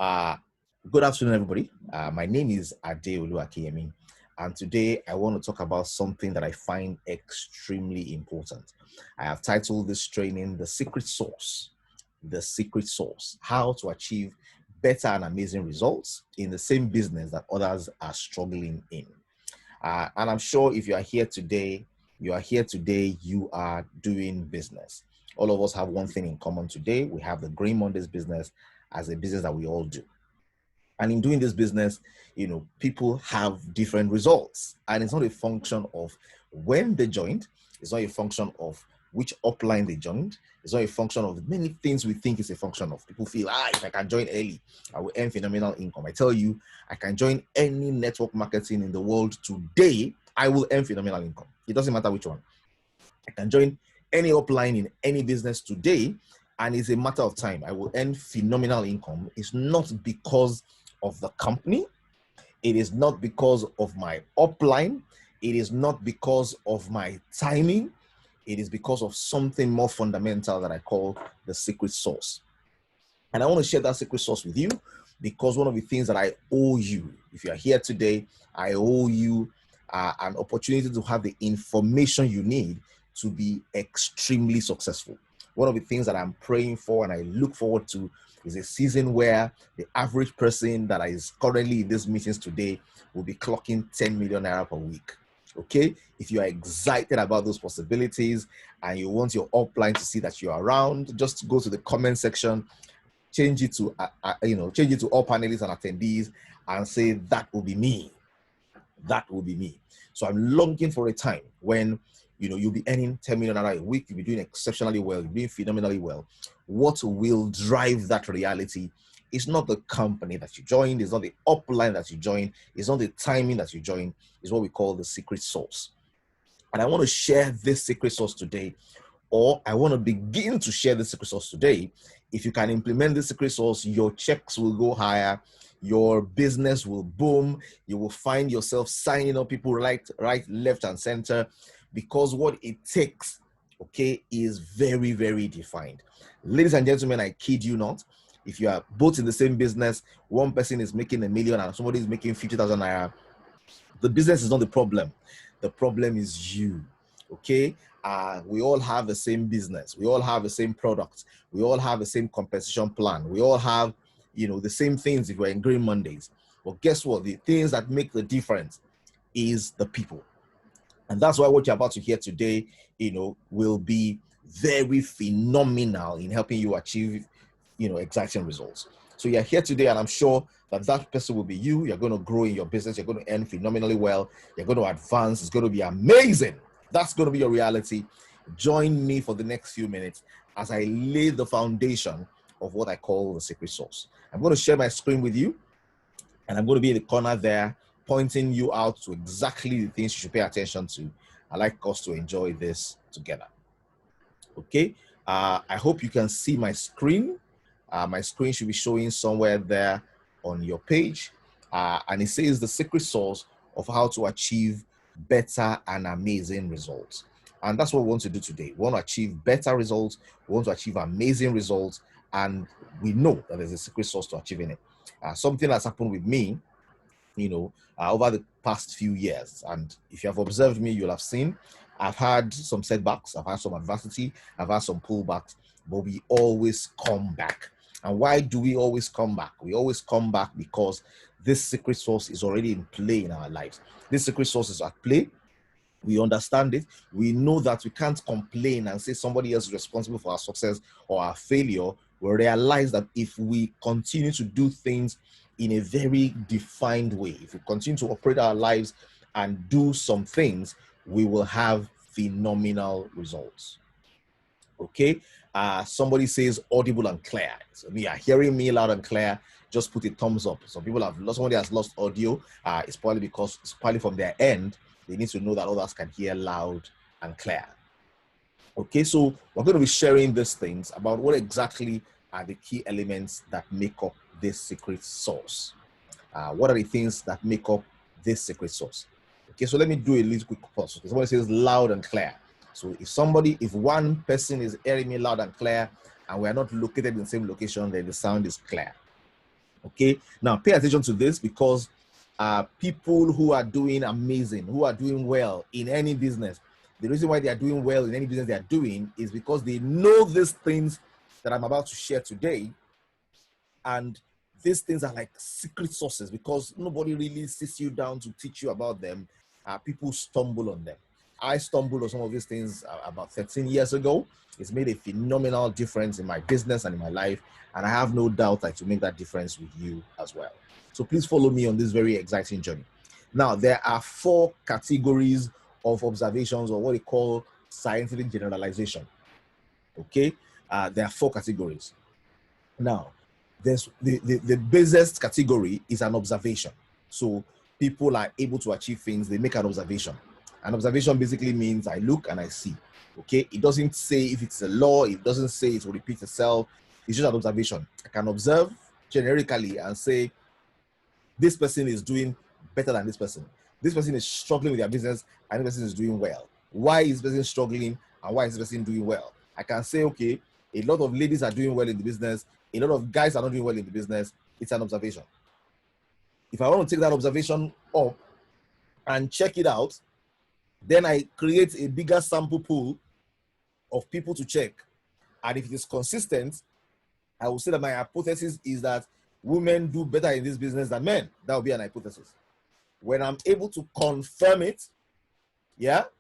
Uh, Good afternoon, everybody. My name is Adeolu Akiyemi, and today I want to talk about something that I find extremely important. I have titled this training "The Secret Sauce." The secret sauce: how to achieve better and amazing results in the same business that others are struggling in. And I'm sure if you are here today, you are doing business. All of us have one thing in common today. We have the Green Mondays business as a business that we all do. And in doing this business, people have different results. And it's not a function of when they joined. It's not a function of which upline they joined. It's not a function of many things we think it's a function of. People feel, if I can join early, I will earn phenomenal income. I tell you, I can join any network marketing in the world today. I will earn phenomenal income. It doesn't matter which one. I can join any upline in any business today, and it's a matter of time. I will earn phenomenal income. It's not because of the company. It is not because of my upline. It is not because of my timing. It is because of something more fundamental that I call the secret sauce. And I want to share that secret sauce with you because one of the things that I owe you, if you are here today, I owe you an opportunity to have the information you need to be extremely successful. One of the things that I'm praying for and I look forward to is a season where the average person that is currently in these meetings today will be clocking 10 million naira per week. Okay, if you are excited about those possibilities and you want your upline to see that you're around, just go to the comment section, change it to all panelists and attendees and say that will be me. That will be me. So I'm longing for a time when you'll be earning 10 million naira a week, you'll be doing exceptionally well, you'll be doing phenomenally well. What will drive that reality is not the company that you joined, it's not the upline that you joined, it's not the timing that you joined, it's what we call the secret sauce. And I want to share this secret sauce today, or I want to begin to share the secret sauce today. If you can implement the secret sauce, your checks will go higher, your business will boom, you will find yourself signing up people right, left, and center, because what it takes, okay, is very, very defined. Ladies and gentlemen, I kid you not. If you are both in the same business, one person is making 1 million and somebody is making 50,000 naira, the business is not the problem. The problem is you, okay? We all have the same business. We all have the same products. We all have the same compensation plan. We all have, the same things if we're in Green Mondays. But guess what? The things that make the difference is the people. And that's why what you're about to hear today, will be very phenomenal in helping you achieve, exciting results. So you're here today, and I'm sure that person will be you. You're going to grow in your business. You're going to earn phenomenally well. You're going to advance. It's going to be amazing. That's going to be your reality. Join me for the next few minutes as I lay the foundation of what I call the secret sauce. I'm going to share my screen with you, and I'm going to be in the corner there, pointing you out to exactly the things you should pay attention to. I like us to enjoy this together. Okay. I hope you can see my screen. My screen should be showing somewhere there on your page. And it says the secret sauce of how to achieve better and amazing results. And that's what we want to do today. We want to achieve better results. We want to achieve amazing results. And we know that there's a secret sauce to achieving it. Something that's happened with me, over the past few years. And if you have observed me, you'll have seen I've had some setbacks, I've had some adversity, I've had some pullbacks, but we always come back. And why do we always come back? We always come back because this secret sauce is already in play in our lives. This secret sauce is at play. We understand it. We know that we can't complain and say somebody else is responsible for our success or our failure. We realize that if we continue to do things in a very defined way, if we continue to operate our lives and do some things, we will have phenomenal results. Okay. Somebody says audible and clear. So you are hearing me loud and clear. Just put a thumbs up. Some people have lost, somebody has lost audio. It's probably because it's probably from their end. They need to know that others can hear loud and clear. Okay, so we're going to be sharing these things about what exactly are the key elements that make up this secret sauce. What are the things that make up this secret sauce? Okay, so let me do a little quick pause. Okay, somebody says loud and clear. So if one person is hearing me loud and clear and we are not located in the same location, then the sound is clear. Okay, now pay attention to this, because people who are doing amazing, who are doing well in any business, the reason why they are doing well in any business they are doing is because they know these things that I'm about to share today. And these things are like secret sources, because nobody really sits you down to teach you about them. People stumble on them. I stumbled on some of these things about 13 years ago. It's made a phenomenal difference in my business and in my life. And I have no doubt that to make that difference with you as well. So please follow me on this very exciting journey. Now, there are 4 categories of observations, or what they call scientific generalization. Okay, there are 4 categories. Now, there's the basest category is an observation. So people are able to achieve things, they make an observation. An observation basically means I look and I see. Okay, it doesn't say if it's a law, it doesn't say it will repeat itself. It's just an observation. I can observe generically and say this person is doing better than this person. This person is struggling with their business and this person is doing well. Why is this person struggling and why is this person doing well? I can say, okay, a lot of ladies are doing well in the business, a lot of guys are not doing well in the business. It's an observation. If I want to take that observation up and check it out, then I create a bigger sample pool of people to check. And if it is consistent, I will say that my hypothesis is that women do better in this business than men. That will be an hypothesis. When I'm able to confirm it,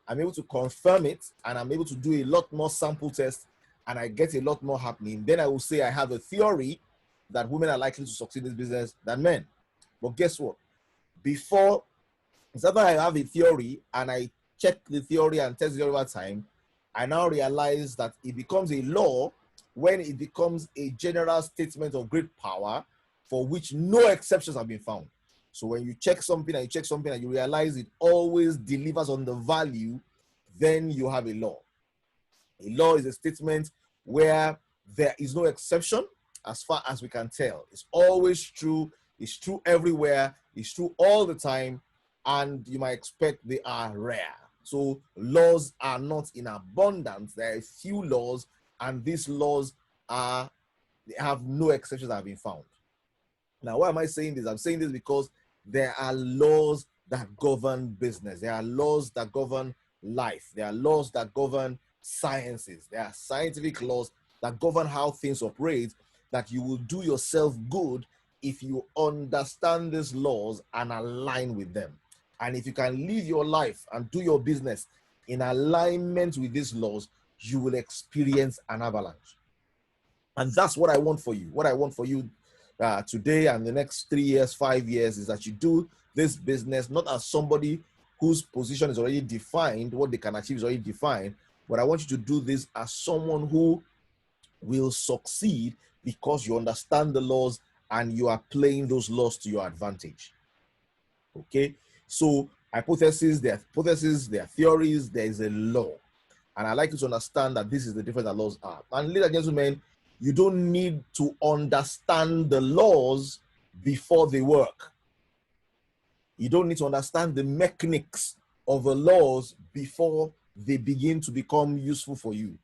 I'm able to confirm it, and I'm able to do a lot more sample tests, and I get a lot more happening, then I will say I have a theory that women are likely to succeed in this business than men. But guess what? Before, after I have a theory and I check the theory and test it over time, I now realize that it becomes a law when it becomes a general statement of great power for which no exceptions have been found. So when you check something and you realize it always delivers on the value, then you have a law. A law is a statement where there is no exception as far as we can tell. It's always true. It's true everywhere. It's true all the time. And you might expect they are rare. So laws are not in abundance. There are a few laws, and these laws they have no exceptions that have been found. Now, why am I saying this? I'm saying this because there are laws that govern business. There are laws that govern life. There are laws that govern sciences. There are scientific laws that govern how things operate, that you will do yourself good if you understand these laws and align with them. And if you can live your life and do your business in alignment with these laws, you will experience an avalanche. And that's what I want for you. What I want for you today and the next 3 years, 5 years, is that you do this business not as somebody whose position is already defined, what they can achieve is already defined, but I want you to do this as someone who will succeed because you understand the laws and you are playing those laws to your advantage. Okay, so hypotheses, there are theories, there is a law. And I like you to understand that this is the difference that laws are. And ladies and gentlemen, you don't need to understand the laws before they work. You don't need to understand the mechanics of the laws before they begin to become useful for you.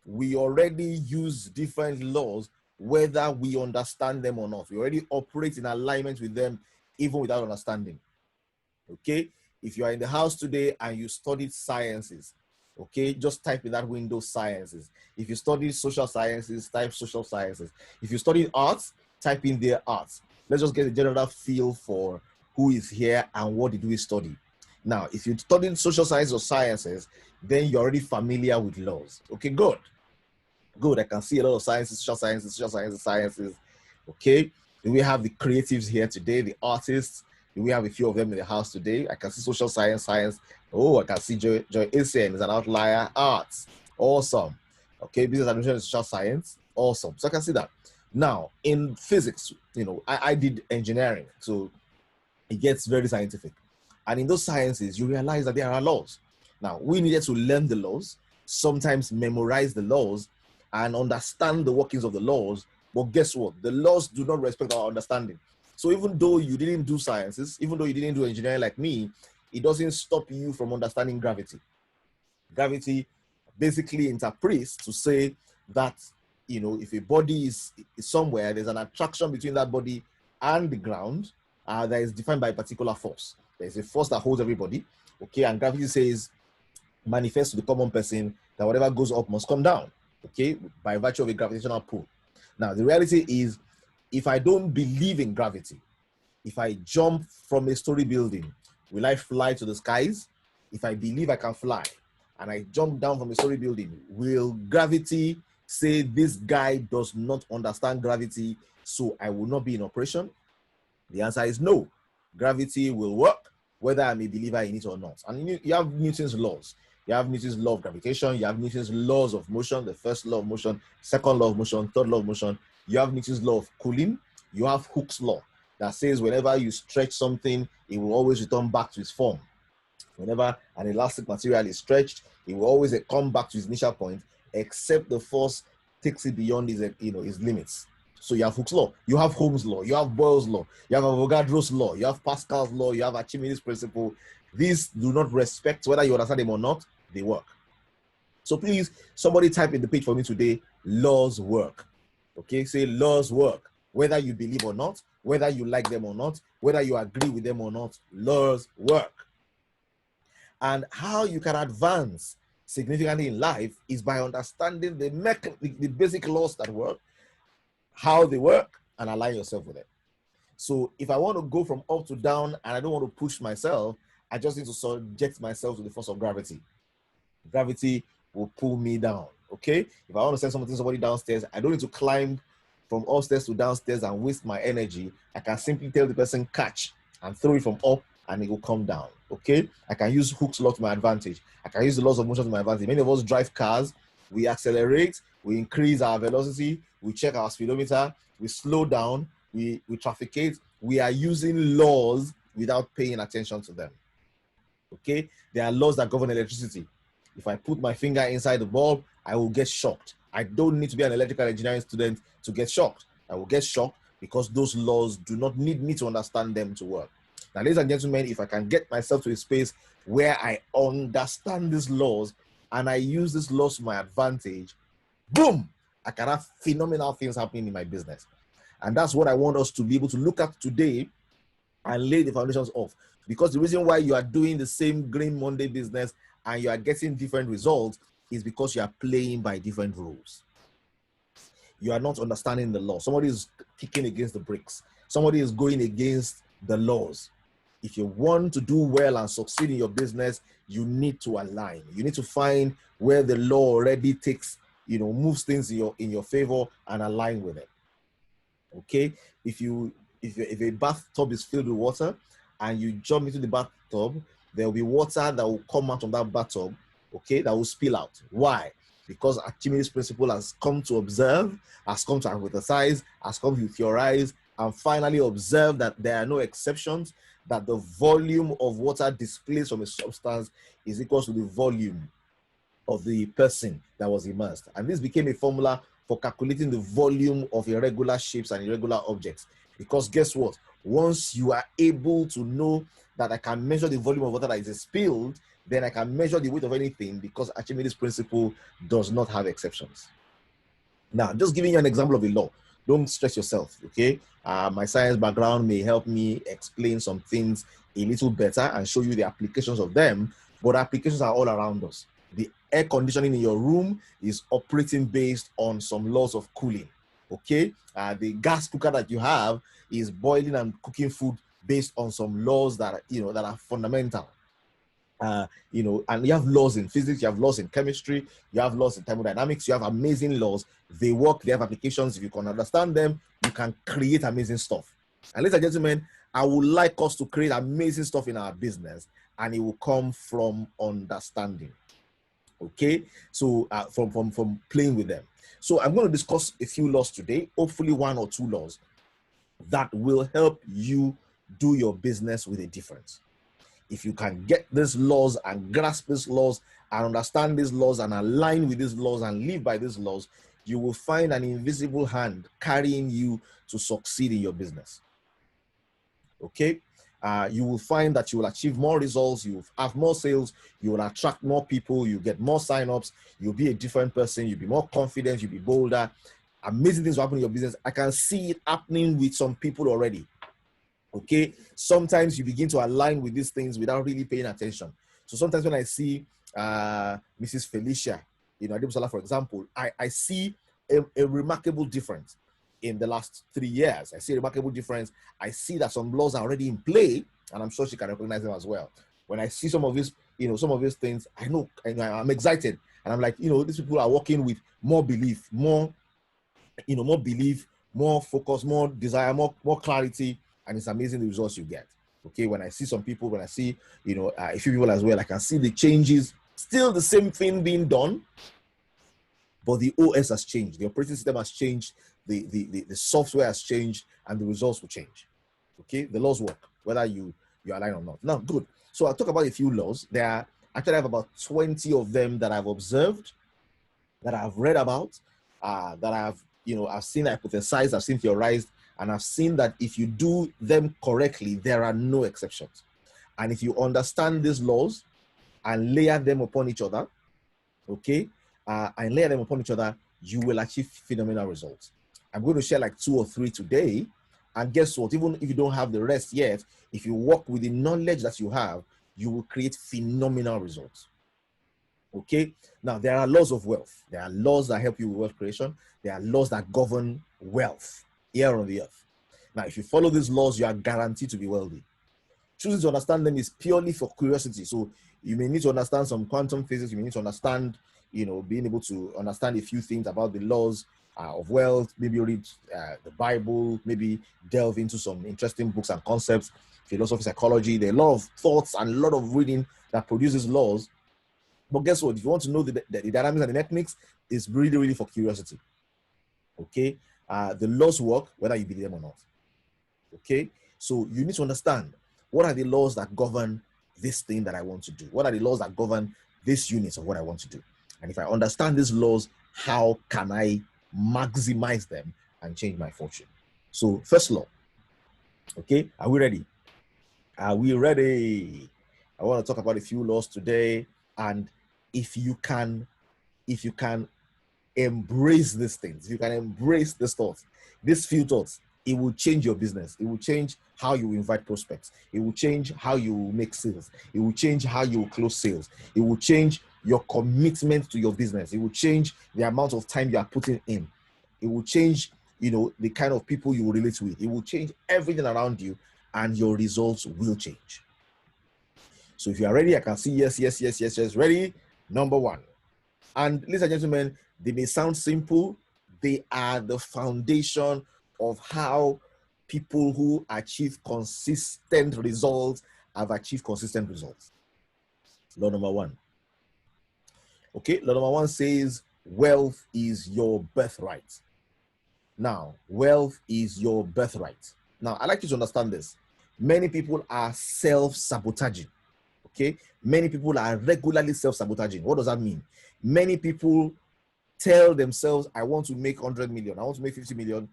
We already use different laws whether we understand them or not. We already operate in alignment with them even without understanding. Okay? If you are in the house today and you studied sciences, okay, just type in that window sciences. If you study social sciences, type social sciences. If you study arts, type in their arts. Let's just get a general feel for who is here and what did we study. Now, if you studied social sciences or sciences, then you're already familiar with laws. Okay, good. Good. I can see a lot of sciences, sciences. Okay. Do we have the creatives here today, the artists? Do we have a few of them in the house today? I can see social science. Oh, I can see Joy Asian is an outlier. Arts. Awesome. Okay. Business administration and social science. Awesome. So I can see that. Now, in physics, I did engineering. So it gets very scientific. And in those sciences, you realize that there are laws. Now, we needed to learn the laws, sometimes memorize the laws, and understand the workings of the laws. But guess what? The laws do not respect our understanding. So even though you didn't do sciences, even though you didn't do engineering like me, it doesn't stop you from understanding gravity. Gravity basically interprets to say that, if a body is somewhere, there's an attraction between that body and the ground that is defined by a particular force. There's a force that holds everybody, okay? And gravity says, manifests to the common person that whatever goes up must come down, okay? By virtue of a gravitational pull. Now, the reality is, if I don't believe in gravity, if I jump from a story building, will I fly to the skies? If I believe I can fly and I jump down from a story building, will gravity say this guy does not understand gravity, so I will not be in operation? The answer is no. Gravity will work whether I'm a believer in it or not. And you have Newton's laws. You have Newton's law of gravitation. You have Newton's laws of motion, the first law of motion, second law of motion, third law of motion. You have Newton's law of cooling. You have Hooke's law that says whenever you stretch something, it will always return back to its form. Whenever an elastic material is stretched, it will always come back to its initial point, except the force takes it beyond its limits. So you have Hooke's law, you have Ohm's law, you have Boyle's law, you have Avogadro's law, you have Pascal's law, you have Archimedes' principle. These do not respect whether you understand them or not, they work. So please, somebody type in the page for me today, laws work. Okay, say laws work. Whether you believe or not, whether you like them or not, whether you agree with them or not, laws work. And how you can advance significantly in life is by understanding the basic laws that work, how they work, and align yourself with it. So if I want to go from up to down and I don't want to push myself, I just need to subject myself to the force of gravity. Gravity will pull me down, okay? If I want to send somebody downstairs, I don't need to climb from upstairs to downstairs and waste my energy. I can simply tell the person catch and throw it from up and it will come down, okay? I can use Hooke's law to my advantage. I can use the laws of motion to my advantage. Many of us drive cars, we accelerate, we increase our velocity, we check our speedometer, we slow down, we trafficate. We are using laws without paying attention to them, okay? There are laws that govern electricity. If I put my finger inside the bulb, I will get shocked. I don't need to be an electrical engineering student to get shocked. I will get shocked because those laws do not need me to understand them to work. Now, ladies and gentlemen, if I can get myself to a space where I understand these laws and I use these laws to my advantage, boom, I can have phenomenal things happening in my business. And that's what I want us to be able to look at today and lay the foundations of. Because the reason why you are doing the same Green Monday business and you are getting different results is because you are playing by different rules. You are not understanding the law. Somebody is kicking against the bricks. Somebody is going against the laws. If you want to do well and succeed in your business, you need to align. You need to find where the law already takes, moves things in your favor and align with it. Okay? If a bathtub is filled with water and you jump into the bathtub, there will be water that will come out of that bathtub, okay, that will spill out. Why? Because Archimedes' principle has come to observe, has come to hypothesize, has come to theorize, and finally observe that there are no exceptions, that the volume of water displaced from a substance is equal to the volume of the person that was immersed. And this became a formula for calculating the volume of irregular shapes and irregular objects. Because guess what? Once you are able to know that I can measure the volume of water that is spilled, then I can measure the weight of anything, because Archimedes' principle does not have exceptions. Now, just giving you an example of a law. Don't stress yourself, okay? My science background may help me explain some things a little better and show you the applications of them, but applications are all around us. The air conditioning in your room is operating based on some laws of cooling, okay? The gas cooker that you have is boiling and cooking food based on some laws that are fundamental. And you have laws in physics, you have laws in chemistry, you have laws in thermodynamics, you have amazing laws. They work, they have applications. If you can understand them, you can create amazing stuff. And ladies and gentlemen, I would like us to create amazing stuff in our business, and it will come from understanding. Okay, so from playing with them. So I'm going to discuss a few laws today, hopefully 1 or 2 laws that will help you do your business with a difference. If you can get these laws and grasp these laws and understand these laws and align with these laws and live by these laws, you will find an invisible hand carrying you to succeed in your business. Okay? You will find that you will achieve more results, you will have more sales, you will attract more people, you get more signups, you'll be a different person, you'll be more confident, you'll be bolder. Amazing things will happen in your business. I can see it happening with some people already. Okay, sometimes you begin to align with these things without really paying attention. So sometimes when I see Mrs. Felicia, Adebusala, for example, I see a remarkable difference in the last 3 years. I see a remarkable difference. I see that some laws are already in play, and I'm sure she can recognize them as well. When I see some of these, some of these things, I know I'm excited, and I'm like, these people are working with more belief, more belief, more focus, more desire, more clarity, and it's amazing the results you get. Okay, when I see some people, when I see a few people as well, I can see the changes. Still the same thing being done, but the OS has changed, the operating system has changed, the software has changed, and the results will change. Okay, the laws work whether you align or not. Now, good. So I'll talk about a few laws. There are actually, I have about 20 of them that I've observed, that I've read about, that I've seen hypothesized, I've seen theorized, and I've seen that if you do them correctly, there are no exceptions. And if you understand these laws and layer them upon each other, okay, you will achieve phenomenal results. I'm going to share like 2 or 3 today. And guess what? Even if you don't have the rest yet, if you work with the knowledge that you have, you will create phenomenal results. Okay, now there are laws of wealth. There are laws that help you with wealth creation. There are laws that govern wealth here on the earth. Now, if you follow these laws, you are guaranteed to be wealthy. Choosing to understand them is purely for curiosity. So you may need to understand some quantum physics. You may need to understand, being able to understand a few things about the laws of wealth. Maybe read the Bible. Maybe delve into some interesting books and concepts, philosophy, psychology. There are a lot of thoughts and a lot of reading that produces laws. But guess what? If you want to know the dynamics and the techniques, it's really, really for curiosity. Okay? The laws work whether you believe them or not. Okay? So you need to understand, what are the laws that govern this thing that I want to do? What are the laws that govern this unit of what I want to do? And if I understand these laws, how can I maximize them and change my fortune? So first law. Okay? Are we ready? Are we ready? I want to talk about a few laws today. And if you can embrace these things, if you can embrace these thoughts, these few thoughts, it will change your business. It will change how you invite prospects. It will change how you make sales. It will change how you close sales. It will change your commitment to your business. It will change the amount of time you are putting in. It will change, the kind of people you will relate with. It will change everything around you, and your results will change. So if you are ready, I can see yes. Ready? Number 1. And ladies and gentlemen, they may sound simple. They are the foundation of how people who achieve consistent results have achieved consistent results. Law number 1. Okay, law number 1 says, wealth is your birthright. Now, wealth is your birthright. Now, I'd like you to understand this. Many people are self-sabotaging. Okay, many people are regularly self-sabotaging. What does that mean? Many people tell themselves, I want to make 100 million, I want to make 50 million.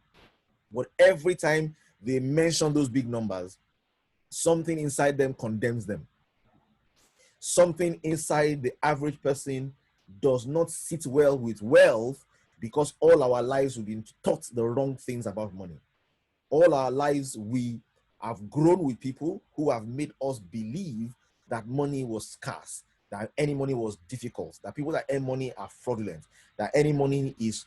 But every time they mention those big numbers, something inside them condemns them. Something inside the average person does not sit well with wealth, because all our lives we've been taught the wrong things about money. All our lives we have grown with people who have made us believe that money was scarce, that any money was difficult, that people that earn money are fraudulent, that any money is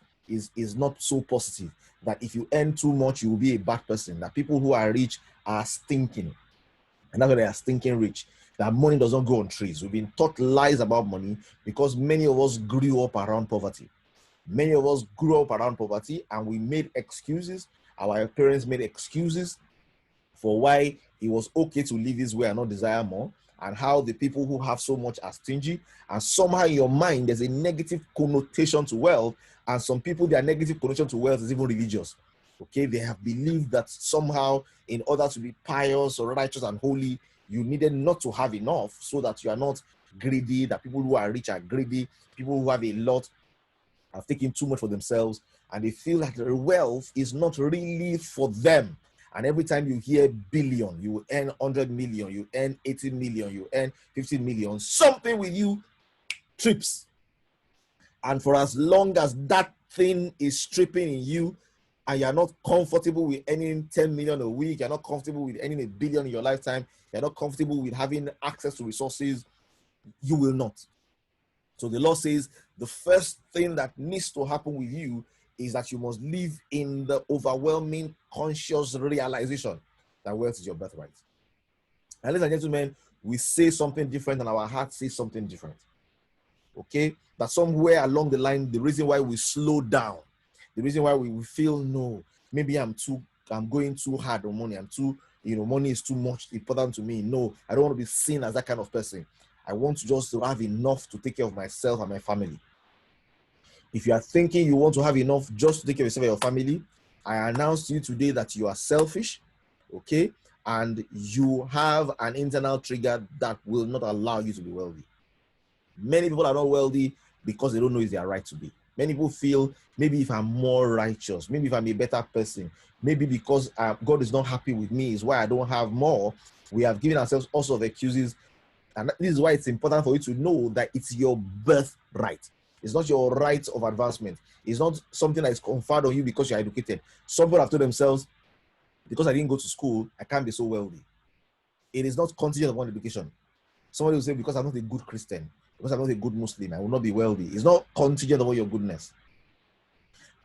not so positive, that if you earn too much, you will be a bad person, that people who are rich are stinking, and that's why they are stinking rich, that money doesn't grow on trees. We've been taught lies about money because many of us grew up around poverty. Many of us grew up around poverty, and we made excuses. Our parents made excuses for why it was okay to live this way and not desire more, and how the people who have so much are stingy. And somehow in your mind, there's a negative connotation to wealth. And some people, their negative connotation to wealth is even religious. Okay, they have believed that somehow in order to be pious or righteous and holy, you needed not to have enough, so that you are not greedy, that people who are rich are greedy, people who have a lot have taken too much for themselves, and they feel like their wealth is not really for them. And every time you hear billion, you earn 100 million, you earn 80 million, you earn 15 million, something with you trips. And for as long as that thing is stripping in you, and you're not comfortable with earning 10 million a week, you're not comfortable with earning $1 billion in your lifetime, you're not comfortable with having access to resources, you will not. So the law says the first thing that needs to happen with you is that you must live in the overwhelming conscious realization that wealth is your birthright. And ladies and gentlemen, we say something different and our heart says something different. Okay? That somewhere along the line, the reason why we slow down, the reason why we feel, no, maybe I'm going too hard on money. Money is too much important to me. No, I don't want to be seen as that kind of person. I want to just have enough to take care of myself and my family. If you are thinking you want to have enough just to take care of yourself and your family, I announce to you today that you are selfish, okay? And you have an internal trigger that will not allow you to be wealthy. Many people are not wealthy because they don't know it's their right to be. Many people feel, maybe if I'm more righteous, maybe if I'm a better person, maybe because God is not happy with me is why I don't have more. We have given ourselves all sorts of excuses. And this is why it's important for you to know that it's your birthright. It's not your right of advancement. It's not something that is conferred on you because you're educated. Some people have told themselves, because I didn't go to school, I can't be so wealthy. It is not contingent upon education. Somebody will say, because I'm not a good Christian, because I'm not a good Muslim, I will not be wealthy. It's not contingent upon your goodness.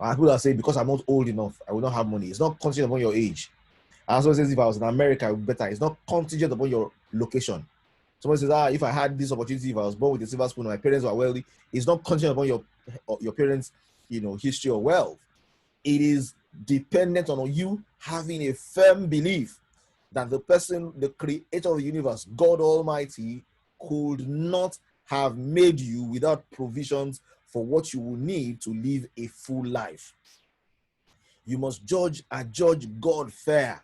People are saying, because I'm not old enough, I will not have money. It's not contingent upon your age. And someone says, if I was in America, it would be better. It's not contingent upon your location. Someone says, if I had this opportunity, if I was born with a silver spoon, my parents were wealthy, it's not contingent upon your parents' history or wealth. It is dependent on you having a firm belief that the person, the creator of the universe, God Almighty, could not have made you without provisions for what you will need to live a full life. You must judge God fair.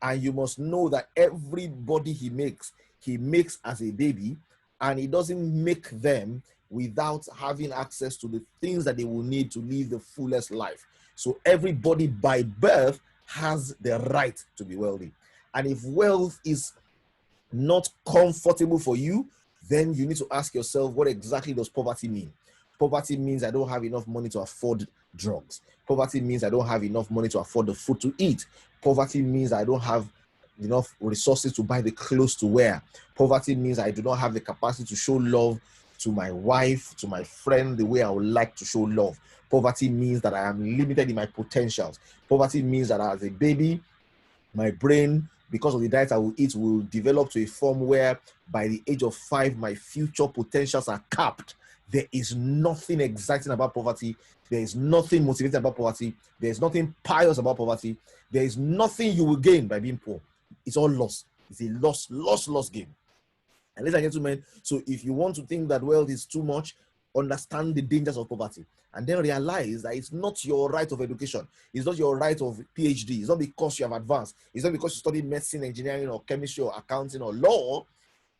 And you must know that everybody he makes as a baby, and he doesn't make them without having access to the things that they will need to live the fullest life. So everybody by birth has the right to be wealthy. And if wealth is not comfortable for you, then you need to ask yourself, what exactly does poverty mean? Poverty means I don't have enough money to afford drugs. Poverty means I don't have enough money to afford the food to eat. Poverty means I don't have enough resources to buy the clothes to wear. Poverty means I do not have the capacity to show love to my wife, to my friend, the way I would like to show love. Poverty means that I am limited in my potentials. Poverty means that as a baby, my brain, because of the diet I will eat, will develop to a form where by the age of 5, my future potentials are capped. There is nothing exciting about poverty. There is nothing motivating about poverty. There is nothing pious about poverty. There is nothing you will gain by being poor. It's all loss. It's a loss game. And ladies and gentlemen, so if you want to think that wealth is too much, understand the dangers of poverty. And then realize that it's not your right of education. It's not your right of PhD. It's not because you have advanced. It's not because you studied medicine, engineering, or chemistry, or accounting, or law.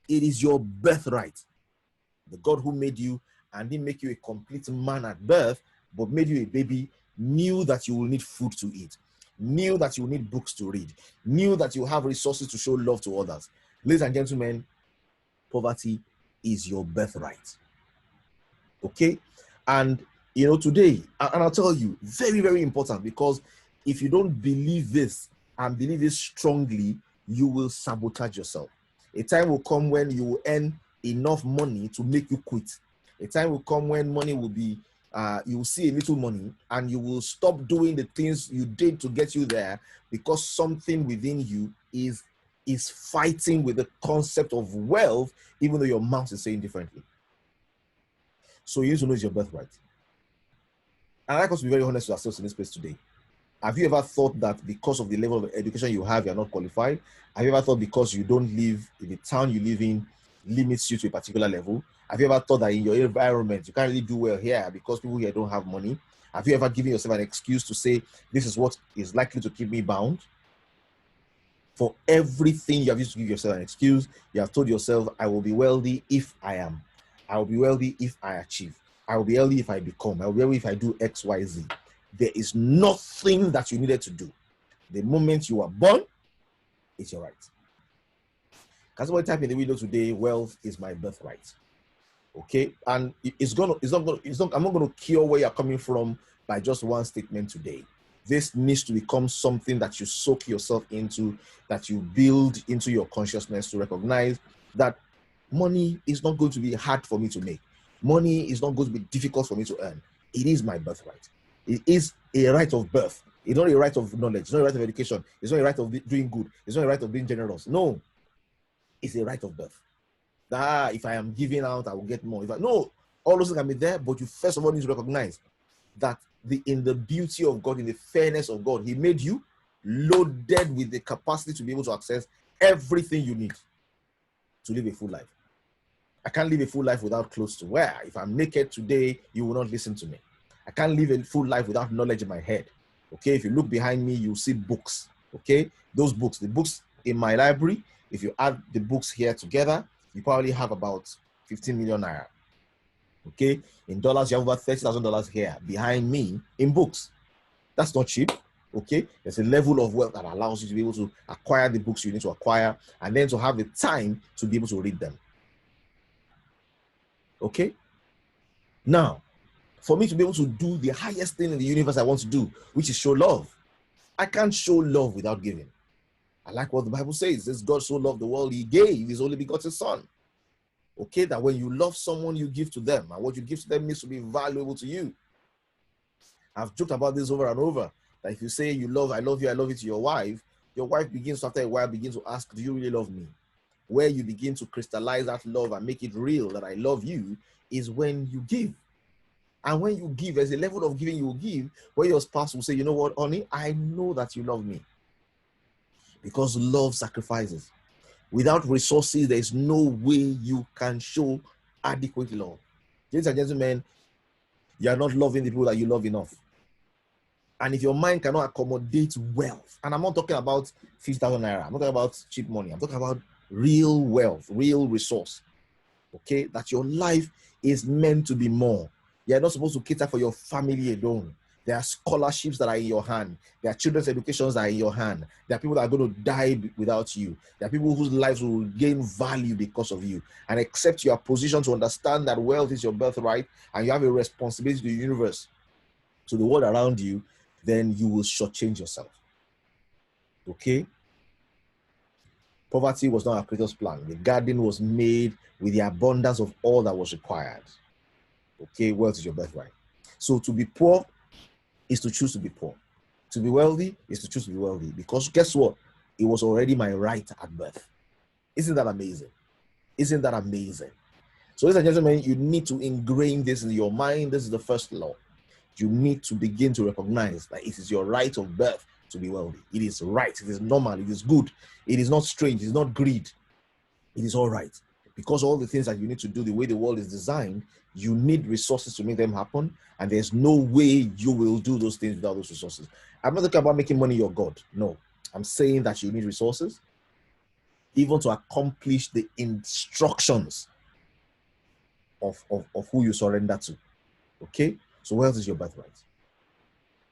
It is your birthright. The God who made you and didn't make you a complete man at birth, but made you a baby, knew that you will need food to eat, knew that you will need books to read, knew that you have resources to show love to others. Ladies and gentlemen, poverty is your birthright. Okay? And today, and I'll tell you, very, very important, because if you don't believe this and believe this strongly, you will sabotage yourself. A time will come when you will earn enough money to make you quit. A time will come when money will be, you will see a little money and you will stop doing the things you did to get you there, because something within you is fighting with the concept of wealth, even though your mouth is saying differently. So you need to know it's your birthright. And I like us to be very honest with ourselves in this place today. Have you ever thought that because of the level of education you have, you're not qualified? Have you ever thought because you don't live in the town you live in limits you to a particular level? Have you ever thought that in your environment you can't really do well here because people here don't have money? Have you ever given yourself an excuse to say, this is what is likely to keep me bound? For everything you have used to give yourself an excuse, you have told yourself, I will be wealthy if I am. I will be wealthy if I achieve. I will be wealthy if I become. I will be wealthy if I do X, Y, Z. There is nothing that you needed to do. The moment you are born, it's your right. Can somebody type in the window today, wealth is my birthright? Okay, and I'm not gonna cure where you're coming from by just one statement today. This needs to become something that you soak yourself into, that you build into your consciousness to recognize that money is not going to be hard for me to make. Money is not going to be difficult for me to earn. It is my birthright. It is a right of birth. It's not a right of knowledge. It's not a right of education. It's not a right of doing good. It's not a right of being generous. No, it's a right of birth. If I am giving out, I will get more. No, all those things can be there, but you first of all need to recognize that in the beauty of God, in the fairness of God, He made you loaded with the capacity to be able to access everything you need to live a full life. I can't live a full life without clothes to wear. If I'm naked today, you will not listen to me. I can't live a full life without knowledge in my head. Okay, if you look behind me, you'll see books. Okay, those books, the books in my library, if you add the books here together, you probably have about 15 million naira. Okay, in dollars, you have about $30,000 here behind me in books. That's not cheap. Okay, there's a level of wealth that allows you to be able to acquire the books you need to acquire and then to have the time to be able to read them. Okay, now for me to be able to do the highest thing in the universe I want to do, which is show love, I can't show love without giving. I like what the Bible says. This God so loved the world, He gave His only begotten Son. Okay, that when you love someone, you give to them, and what you give to them needs to be valuable to you. I've joked about this over and over, that if you say I love you to your wife begins after a while begins to ask, do you really love me? Where you begin to crystallize that love and make it real, that I love you, is when you give. And when you give, there's a level of giving you will give where your spouse will say, you know what, honey, I know that you love me. Because love sacrifices. Without resources, there's no way you can show adequate love. Ladies and gentlemen, you are not loving the people that you love enough. And if your mind cannot accommodate wealth, and I'm not talking about 50,000 naira, I'm not talking about cheap money, I'm talking about real wealth, real resource. Okay, that your life is meant to be more. You're not supposed to cater for your family alone. There are scholarships that are in your hand. There are children's educations that are in your hand. There are people that are going to die without you. There are people whose lives will gain value because of you. And except you are positioned to understand that wealth is your birthright and you have a responsibility to the universe, to the world around you, then you will shortchange yourself. Okay? Poverty was not our Creator's plan. The garden was made with the abundance of all that was required. Okay, wealth is your birthright. So to be poor is to choose to be poor. To be wealthy is to choose to be wealthy. Because guess what? It was already my right at birth. Isn't that amazing? Isn't that amazing? So, ladies and gentlemen, you need to ingrain this in your mind. This is the first law. You need to begin to recognize that it is your right of birth to be wealthy. It is right. It is normal. It is good. It is not strange. It is not greed. It is all right. Because all the things that you need to do, the way the world is designed, you need resources to make them happen. And there's no way you will do those things without those resources. I'm not talking about making money your God. No. I'm saying that you need resources even to accomplish the instructions of who you surrender to. Okay? So wealth is your birthright.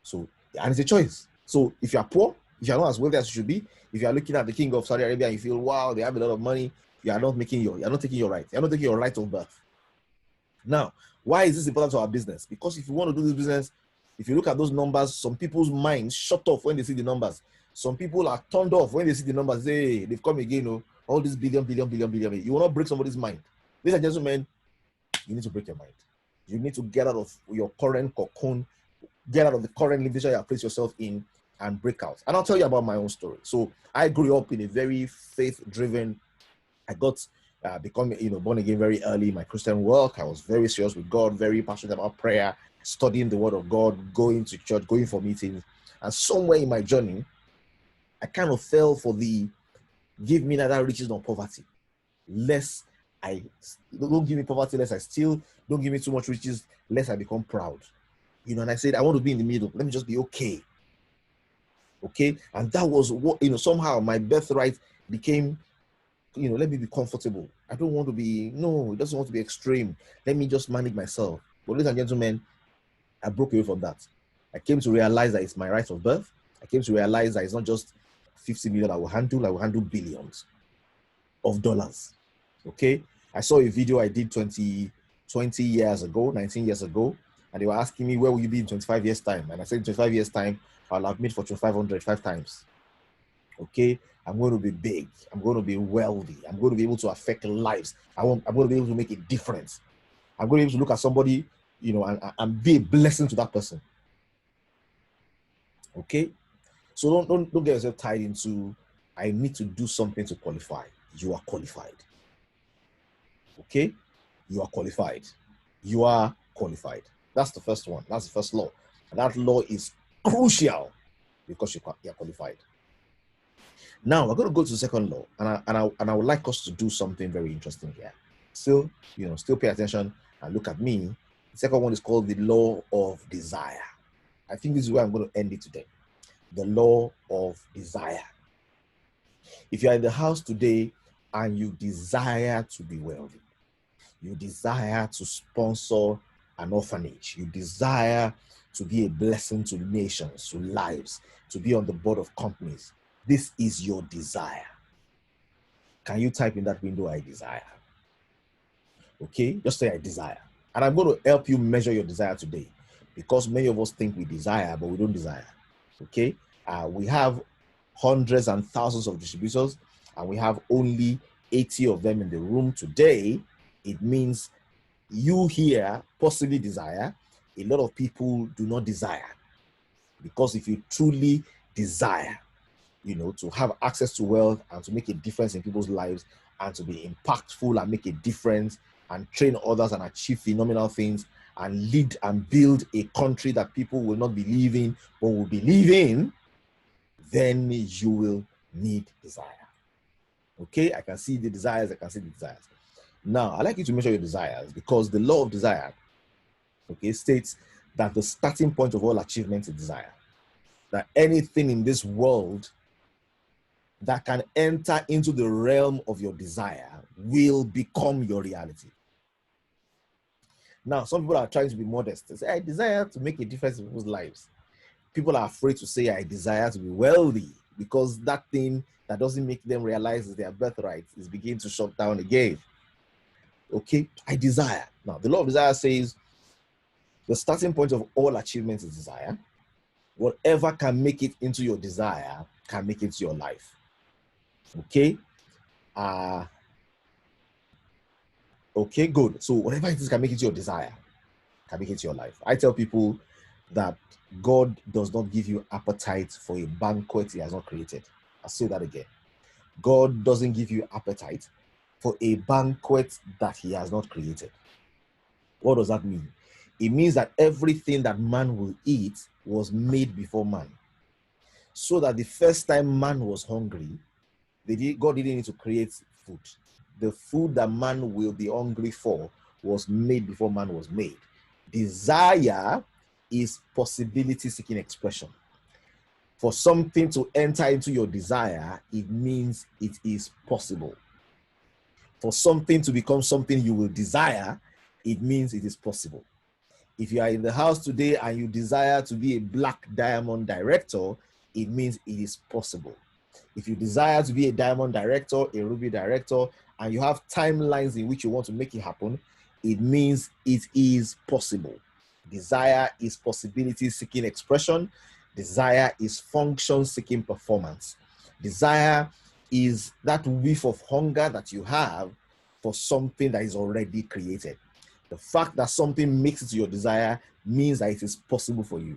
So, and it's a choice. So if you are poor, if you are not as wealthy as you should be, if you are looking at the king of Saudi Arabia and you feel, wow, they have a lot of money, you are not taking your right. You're not taking your right of birth. Now, why is this important to our business? Because if you want to do this business, if you look at those numbers, some people's minds shut off when they see the numbers. Some people are turned off when they see the numbers. Hey, they've come again. Oh, all this billion. You will not break somebody's mind. Ladies and gentlemen, you need to break your mind. You need to get out of your current cocoon, get out of the current limitation you have placed yourself in, and break out. And I'll tell you about my own story. So I grew up in a very faith-driven. I got become born again very early in my Christian walk. I was very serious with God, very passionate about prayer, studying the Word of God, going to church, going for meetings. And somewhere in my journey, I kind of fell for the give me neither riches nor poverty. Less I don't give me poverty, less I steal. Don't give me too much riches, less I become proud. And I said, I want to be in the middle. Let me just be okay. Okay. And that was what, somehow my birthright became, let me be comfortable. I don't want to be, it doesn't want to be extreme. Let me just manage myself. But ladies and gentlemen, I broke away from that. I came to realize that it's my right of birth. I came to realize that it's not just 50 million I will handle billions of dollars. Okay. I saw a video I did 20 years ago, 19 years ago, and they were asking me, where will you be in 25 years' time? And I said, in 25 years' time, I'll have made Fortune 500 5 times. Okay, I'm going to be big. I'm going to be wealthy. I'm going to be able to affect lives. I'm going to be able to make a difference. I'm going to be able to look at somebody, and be a blessing to that person. Okay, so don't get yourself tied into, I need to do something to qualify. You are qualified. Okay, you are qualified. You are qualified. That's the first one. That's the first law. And that law is crucial because you are qualified. Now we're going to go to the second law, and I would like us to do something very interesting here. Still pay attention and look at me. The second one is called the law of desire. I think this is where I'm going to end it today. The law of desire. If you are in the house today and you desire to be wealthy, you desire to sponsor an orphanage, you desire to be a blessing to nations, to lives, to be on the board of companies, this is your desire. Can you type in that window, I desire? Okay, just say I desire. And I'm going to help you measure your desire today, because many of us think we desire, but we don't desire. Okay, we have hundreds and thousands of distributors, and we have only 80 of them in the room today. It means you here possibly desire. A lot of people do not desire, because if you truly desire, to have access to wealth and to make a difference in people's lives and to be impactful and make a difference and train others and achieve phenomenal things and lead and build a country that people will not believe in but will believe in, then you will need desire. Okay, I can see the desires. Now, I'd like you to measure your desires, because the law of desire, states that the starting point of all achievement is desire. That anything in this world that can enter into the realm of your desire will become your reality. Now, some people are trying to be modest. They say, I desire to make a difference in people's lives. People are afraid to say, I desire to be wealthy, because that thing that doesn't make them realize their birthright is beginning to shut down again. Okay, I desire. Now, the law of desire says the starting point of all achievements is desire. Whatever can make it into your desire can make it into your life. Okay? Okay, good. So whatever it is can make it your desire, can make it your life. I tell people that God does not give you appetite for a banquet he has not created. I'll say that again. God doesn't give you appetite for a banquet that he has not created. What does that mean? It means that everything that man will eat was made before man. So that the first time man was hungry, God didn't need to create food. The food that man will be hungry for was made before man was made. Desire is possibility-seeking expression. For something to enter into your desire, it means it is possible. For something to become something you will desire, it means it is possible. If you are in the house today and you desire to be a black diamond director, it means it is possible. If you desire to be a diamond director, a ruby director, and you have timelines in which you want to make it happen, it means it is possible. Desire is possibility-seeking expression. Desire is function-seeking performance. Desire is that whiff of hunger that you have for something that is already created. The fact that something makes it to your desire means that it is possible for you.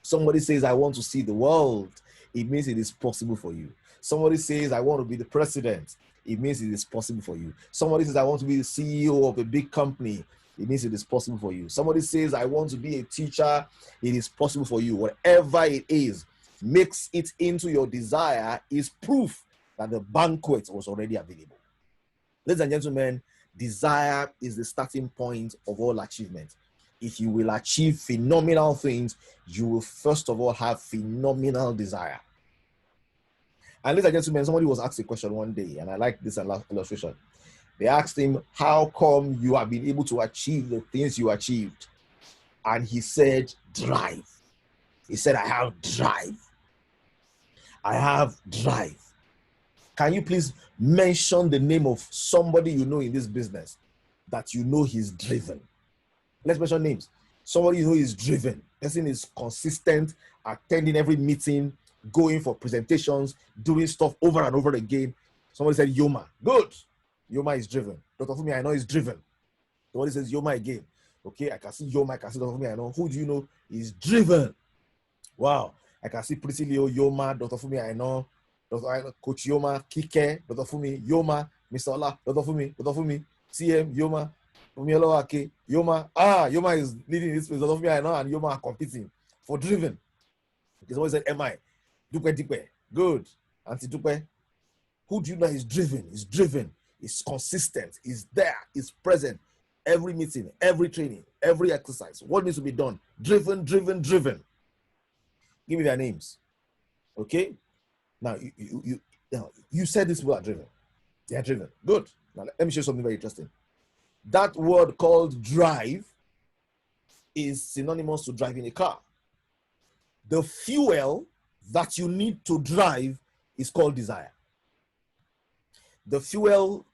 Somebody says, I want to see the world. It means it is possible for you. Somebody says, I want to be the president. It means it is possible for you. Somebody says, I want to be the CEO of a big company. It means it is possible for you. Somebody says, I want to be a teacher. It is possible for you. Whatever it is, makes it into your desire is proof that the banquet was already available. Ladies and gentlemen, desire is the starting point of all achievement. If you will achieve phenomenal things, you will first of all have phenomenal desire. And ladies and gentlemen, somebody was asked a question one day, and I like this illustration. They asked him, how come you have been able to achieve the things you achieved? And he said, drive. He said, I have drive. I have drive. Can you please mention the name of somebody you know in this business that you know he's driven. Let's mention names. Somebody you know is driven. Person is consistent, attending every meeting, going for presentations, doing stuff over and over again. Somebody said Yoma. Good. Yoma is driven. Dr. Fumi, I know is driven. Somebody says Yoma again. Okay, I can see Yoma, I can see Dr. Fumi, I know. Who do you know is driven? Wow. I can see Pretty Leo, Yoma, Dr. Fumi, I know. Coach Yoma, Kike, Dr. Fumi, Yoma, Mr. Ola, Dr. Fumi, CM, Yoma, Ake, Yoma. Yoma is leading this place. Dr. Fumi, I know, and Yoma are competing for driven. Because someone said, MI, Dupe. Good. Auntie Dupe. Who do you know is driven? Is driven, is consistent, is there, is present. Every meeting, every training, every exercise. What needs to be done? Driven. Give me their names. Okay? Now, you said these people are driven. They are driven. Good. Now, let me show you something very interesting. That word called drive is synonymous to driving a car. The fuel that you need to drive is called desire. The fuel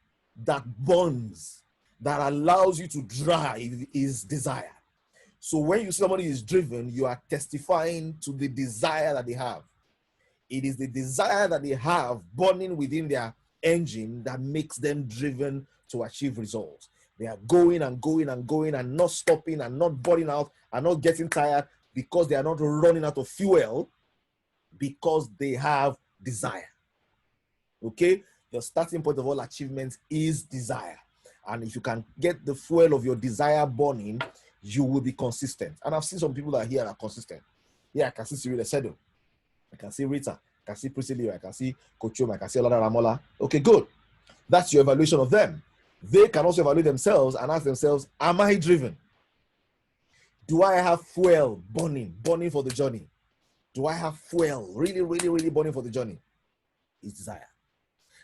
that burns, that allows you to drive, is desire. So when you see somebody is driven, you are testifying to the desire that they have. It is the desire that they have burning within their engine that makes them driven to achieve results. They are going and not stopping and not burning out and not getting tired because they are not running out of fuel, because they have desire. Okay? The starting point of all achievements is desire. And if you can get the fuel of your desire burning, you will be consistent. And I've seen some people that are here that are consistent. Yeah, I can see Cyril Esedo. I can see Rita. I can see Priscilla. I can see Coach Yoma. I can see Olada Ramola. Okay, good. That's your evaluation of them. They can also evaluate themselves and ask themselves, am I driven? Do I have fuel burning for the journey? Do I have fuel really burning for the journey? It's desire.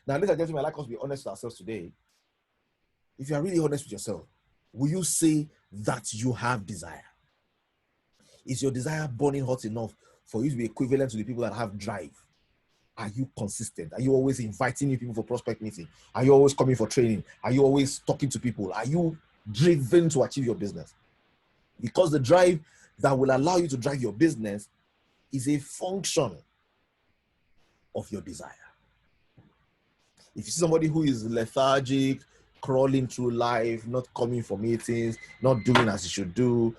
Now, ladies and gentlemen, I'd like us to be honest with ourselves today. If you are really honest with yourself, will you say that you have desire? Is your desire burning hot enough for you to be equivalent to the people that have drive? Are you consistent? Are you always inviting new people for prospect meeting? Are you always coming for training? Are you always talking to people? Are you driven to achieve your business? Because the drive that will allow you to drive your business is a function of your desire. If you see somebody who is lethargic, crawling through life, not coming for meetings, not doing as he should do,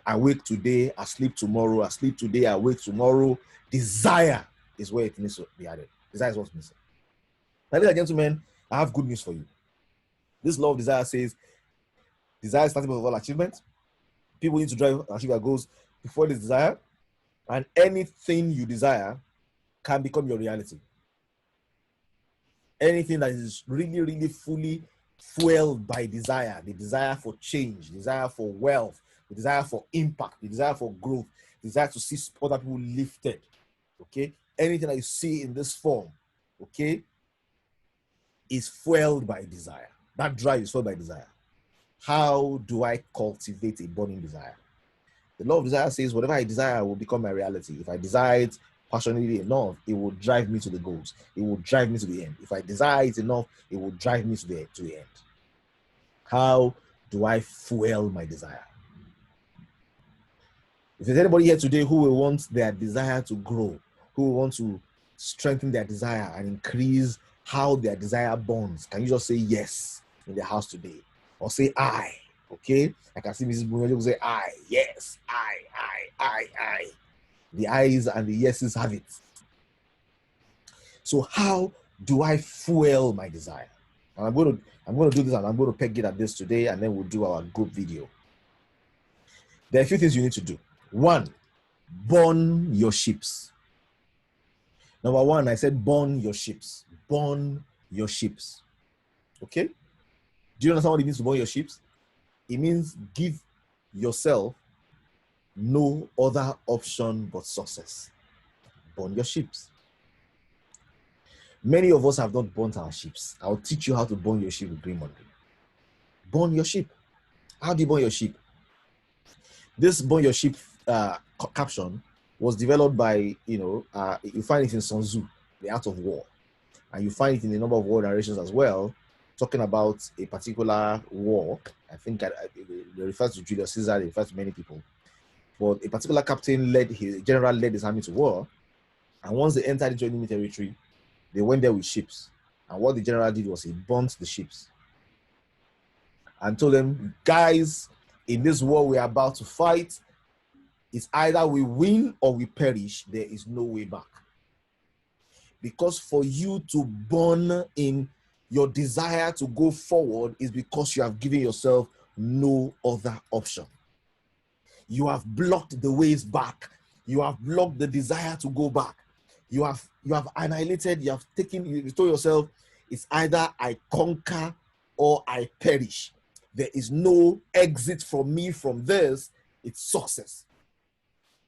I wake today, I sleep tomorrow, I sleep today, I wake tomorrow, desire is where it needs to be added. Desire is what's missing. Ladies and gentlemen, I have good news for you. This law of desire says, desire is starting with all achievement. People need to drive and achieve their goals before this desire, and anything you desire can become your reality. Anything that is really fully fueled by desire, the desire for change, the desire for wealth, the desire for impact, the desire for growth, the desire to see other people lifted, okay? Anything that you see in this form, okay, is fueled by desire. That drive is fueled by desire. How do I cultivate a burning desire? The law of desire says whatever I desire will become my reality. If I desire it passionately enough, it will drive me to the goals. It will drive me to the end. If I desire it enough, it will drive me to the end. How do I fuel my desire? If there's anybody here today who will want their desire to grow, who will want to strengthen their desire and increase how their desire burns, can you just say yes in the house today? Or say I, okay? I can see Mrs. Bunyo say I, yes, I. The ayes and the yeses have it. So how do I fuel my desire? And I'm going to do this, and I'm going to peg it at this today, and then we'll do our group video. There are a few things you need to do. One, burn your ships. Number one, I said burn your ships. Burn your ships. Okay? Do you understand what it means to burn your ships? It means give yourself no other option but success. Burn your ships. Many of us have not burnt our ships. I'll teach you how to burn your ship with Green Monday. Burn your ship. How do you burn your ship? This burn your ship caption was developed by, you find it in Sun Tzu, The Art of War. And you find it in a number of war narrations as well. talking about a particular war. I think it refers to Julius Caesar, it refers to many people. But a particular general led his army to war. And once they entered into enemy territory, they went there with ships. And what the general did was he burnt the ships and told them, guys, in this war we're about to fight, it's either we win or we perish. There is no way back. Because for you to burn in your desire to go forward is because you have given yourself no other option. You have blocked the ways back. You have blocked the desire to go back. You have annihilated, you told yourself, it's either I conquer or I perish. There is no exit for me from this. It's success.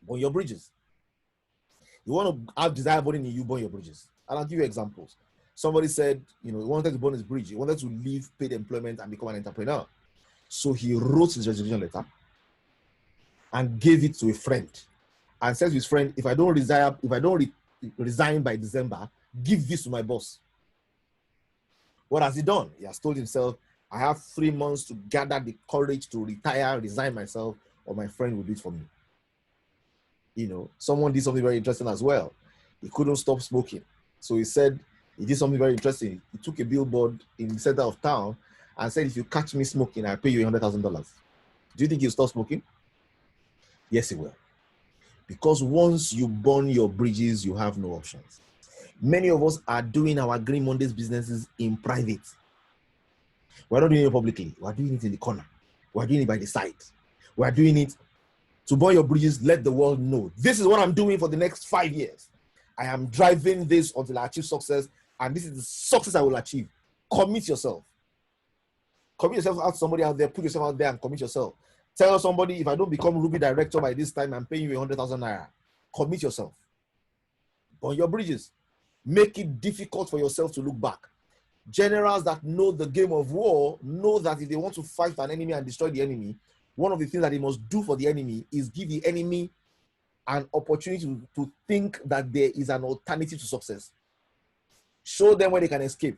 Burn your bridges. You want to have desire burning in you, burn your bridges. And I'll give you examples. Somebody said, he wanted to burn his bridge. He wanted to leave paid employment and become an entrepreneur. So he wrote his resignation letter and gave it to a friend and said to his friend, if I don't resign by December, give this to my boss. What has he done? He has told himself, I have 3 months to gather the courage to retire, resign myself, or my friend will do it for me. Someone did something very interesting as well. He couldn't stop smoking. So he said, he did something very interesting. He took a billboard in the center of town and said, if you catch me smoking, I'll pay you $100,000. Do you think he'll stop smoking? Yes, he will. Because once you burn your bridges, you have no options. Many of us are doing our Green Mondays businesses in private. We're not doing it publicly. We're doing it in the corner. We're doing it by the side. We're doing it to burn your bridges, let the world know. This is what I'm doing for the next 5 years. I am driving this until I achieve success, and this is the success I will achieve. Commit yourself. Commit yourself out to somebody out there. Put yourself out there and commit yourself. Tell somebody, if I don't become Ruby director by this time, I'm paying you 100,000 naira. Commit yourself. Burn your bridges. Make it difficult for yourself to look back. Generals that know the game of war know that if they want to fight an enemy and destroy the enemy, one of the things that they must do for the enemy is give the enemy an opportunity to think that there is an alternative to success. Show them where they can escape.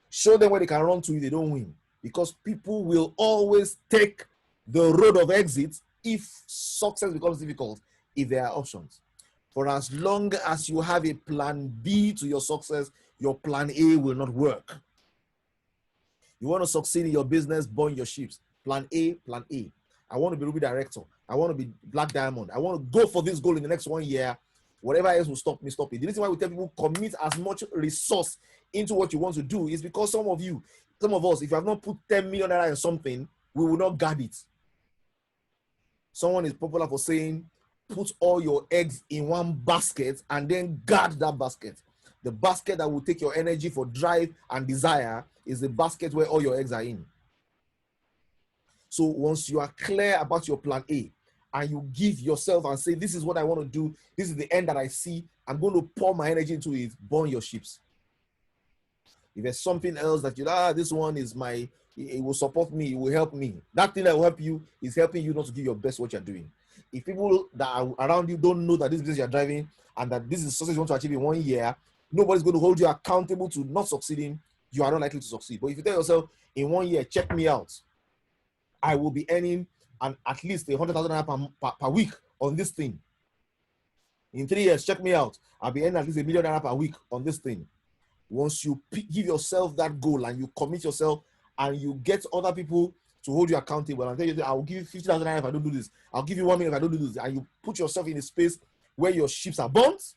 Show them where they can run to if they don't win. Because people will always take the road of exit if success becomes difficult, if there are options. For as long as you have a plan B to your success, your plan A will not work. You want to succeed in your business, burn your ships. Plan A, plan A. I want to be Ruby director. I want to be Black Diamond. I want to go for this goal in the next 1 year. Whatever else will stop me, stop it. The reason why we tell people commit as much resource into what you want to do is because some of us, if you have not put 10 million naira in something, we will not guard it. Someone is popular for saying, put all your eggs in one basket and then guard that basket. The basket that will take your energy for drive and desire is the basket where all your eggs are in. So once you are clear about your plan A and you give yourself and say, this is what I want to do, this is the end that I see, I'm going to pour my energy into it, burn your ships. If there's something else that this one is it will support me, it will help me. That thing that will help you is helping you not to give your best what you're doing. If people that are around you don't know that this business you're driving and that this is success you want to achieve in 1 year, nobody's going to hold you accountable to not succeeding. You are not likely to succeed. But if you tell yourself, in 1 year, check me out, I will be earning at least 100,000 naira per week on this thing. In 3 years, check me out, I'll be earning at least 1 million naira per week on this thing. Once you give yourself that goal and you commit yourself and you get other people to hold you accountable and tell you, I will give you 50,000 naira if I don't do this. I'll give you 1 million if I don't do this. And you put yourself in a space where your ships are burnt,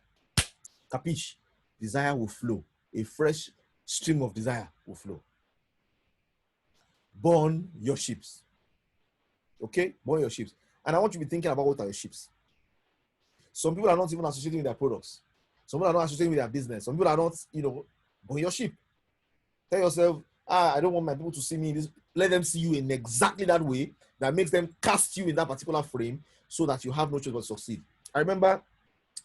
capiche, desire will flow. A fresh stream of desire will flow. Burn your ships. Okay? Burn your ships. And I want you to be thinking about what are your ships. Some people are not even associating with their products. Some people are not associating with their business. Some people are not, burn your ship. Tell yourself, I don't want my people to see me in this. Let them see you in exactly that way that makes them cast you in that particular frame so that you have no choice but to succeed. I remember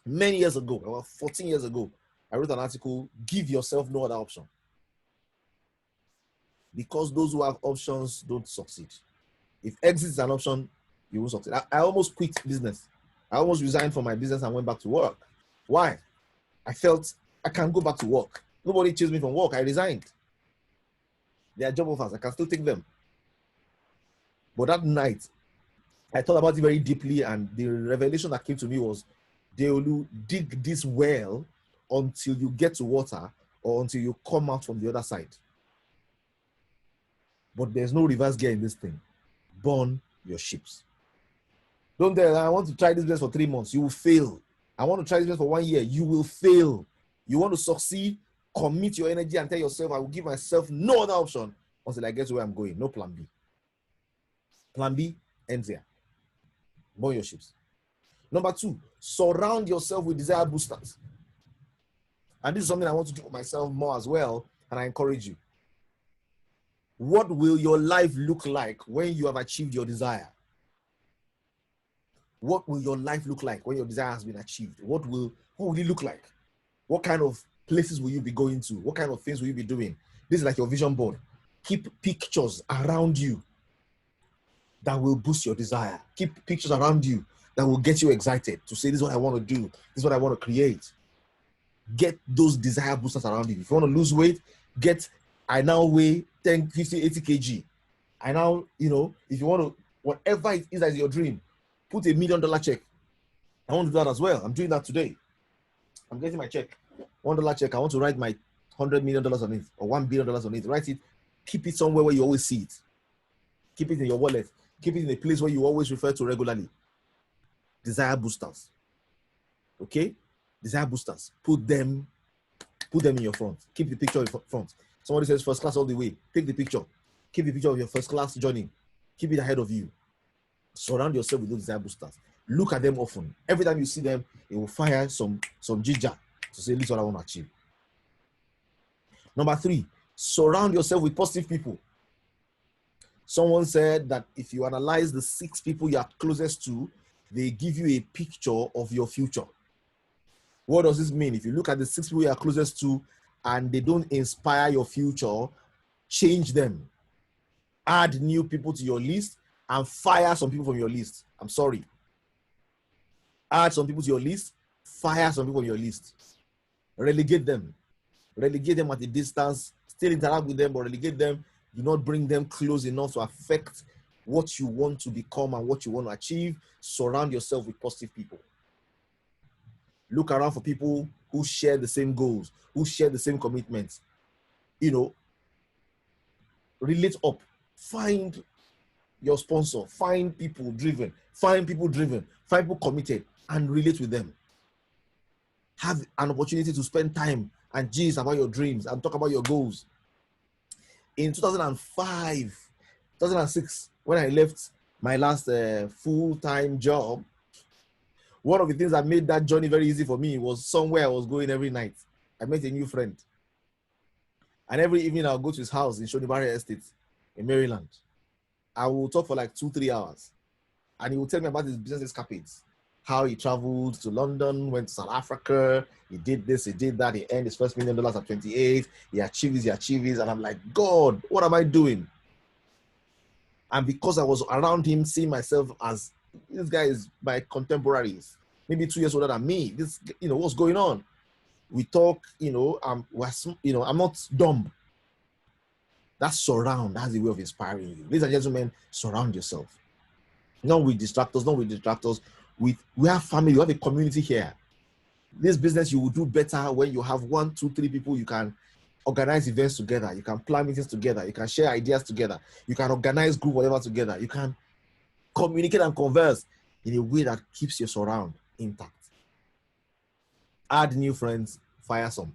many years ago, about 14 years ago, I wrote an article, give yourself no other option. Because those who have options don't succeed. If exit is an option, you won't succeed. I almost quit business. I almost resigned from my business and went back to work. Why? I felt I can't go back to work. Nobody chased me from work. I resigned. They are job offers. I can still take them. But that night, I thought about it very deeply, and the revelation that came to me was, Deolu, dig this well until you get to water or until you come out from the other side. But there's no reverse gear in this thing. Burn your ships. Don't tell, I want to try this business for 3 months. You will fail. I want to try this business for 1 year. You will fail. You want to succeed, commit your energy and tell yourself, I will give myself no other option until I get to where I'm going. No plan B. Plan B ends here. Burn your ships. Number 2, surround yourself with desire boosters. And this is something I want to do for myself more as well, and I encourage you. What will your life look like when you have achieved your desire? What will your life look like when your desire has been achieved? What will it look like? What kind of places will you be going to? What kind of things will you be doing? This is like your vision board. Keep pictures around you that will boost your desire. Keep pictures around you that will get you excited to say, this is what I want to do. This is what I want to create. Get those desire boosters around you. If you want to lose weight, I now weigh 10, 50, 80 kg. I now, if you want to, whatever it is that is your dream, put $1 million check. I want to do that as well. I'm doing that today. I'm getting my check. $1 check. I want to write my $100 million on it or $1 billion on it. Write it. Keep it somewhere where you always see it. Keep it in your wallet. Keep it in a place where you always refer to regularly. Desire boosters. Okay? Desire boosters. Put them in your front. Keep the picture in front. Somebody says first class all the way. Take the picture. Keep the picture of your first class journey. Keep it ahead of you. Surround yourself with those desire boosters. Look at them often. Every time you see them, it will fire some ginger to say, this is what I want to achieve. Number 3, surround yourself with positive people. Someone said that if you analyze the 6 people you are closest to, they give you a picture of your future. What does this mean? If you look at the 6 people you are closest to and they don't inspire your future, change them. Add new people to your list and fire some people from your list. I'm sorry. Add some people to your list, fire some people on your list. Relegate them. Relegate them at a distance. Still interact with them, but relegate them. Do not bring them close enough to affect what you want to become and what you want to achieve. Surround yourself with positive people. Look around for people who share the same goals, who share the same commitments. Relate up. Find your sponsor. Find people driven. Find people committed, and relate with them. Have an opportunity to spend time and gist about your dreams and talk about your goals. In 2006, when I left my last full-time job, one of the things that made that journey very easy for me was somewhere I was going every night. I met a new friend. And every evening I'll go to his house in Shonibari Estate in Maryland. I will talk for like 2-3 hours. And he will tell me about his business escapades. How he traveled to London, went to South Africa, he did this, he did that, he earned his first $1 million at 28, he achieved this, and I'm like, God, what am I doing? And because I was around him, seeing myself as, this guy is my contemporaries, maybe 2 years older than me, this, what's going on? We talk, I'm not dumb. That surround has a way of inspiring you. Ladies and gentlemen, surround yourself. Not with distractors, we have family, we have a community here. This business, you will do better when you have 1, 2, 3 people you can organize events together, you can plan meetings together, you can share ideas together, you can organize group whatever together, you can communicate and converse in a way that keeps your surround intact. Add new friends, fire some.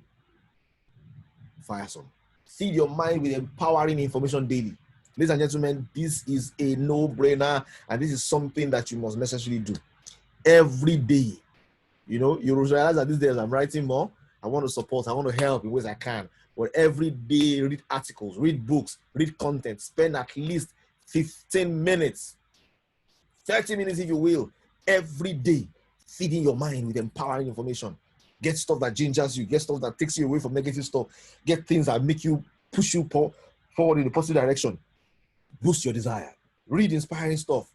Feed your mind with empowering information daily. Ladies and gentlemen, this is a no-brainer, and this is something that you must necessarily do every day. You realize that these days I'm writing more. I want to support, I want to help in ways I can. But every day, read articles, read books, read content, spend at least 15 minutes, 30 minutes if you will, every day, feeding your mind with empowering information. Get stuff that gingers you, get stuff that takes you away from negative stuff, get things that make you, push you forward in the positive direction. Boost your desire. Read inspiring stuff.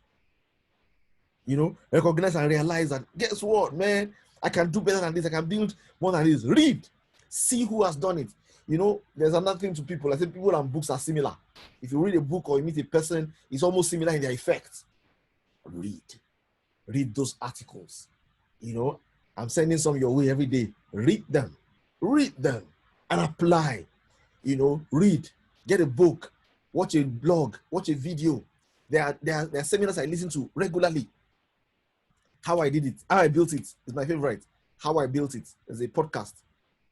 Recognize and realize that, guess what, man? I can do better than this. I can build more than this. Read. See who has done it. You know, there's another thing to people. I think people and books are similar. If you read a book or you meet a person, it's almost similar in their effect. Read those articles. You know, I'm sending some your way every day. Read them and apply. You know, read, get a book, watch a blog, watch a video. There are seminars I listen to regularly. How I did it, how I built it is my favorite. How I built it is a podcast.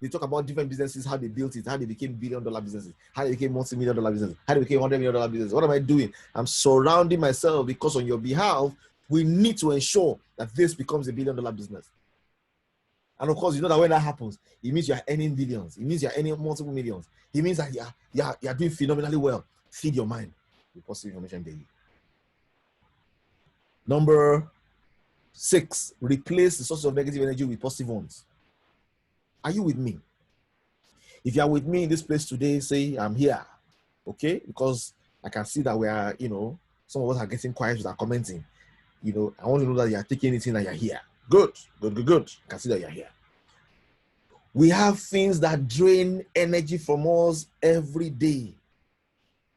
They talk about different businesses, how they built it, how they became billion-dollar businesses, how they became multi-million-dollar businesses, how they became $100 million businesses. What am I doing? I'm surrounding myself because on your behalf, we need to ensure that this becomes a billion-dollar business. And of course, you know that when that happens, it means you're earning billions. It means you're earning multiple millions. It means that you're doing phenomenally well. Feed your mind with positive information daily. Number 6, replace the sources of negative energy with positive ones. Are you with me? If you are with me in this place today, say, I'm here. Okay? Because I can see that we are, you know, some of us are getting quiet with our commenting. You know, I want to know that you are taking anything that you're here. Good. I can see that you're here. We have things that drain energy from us every day.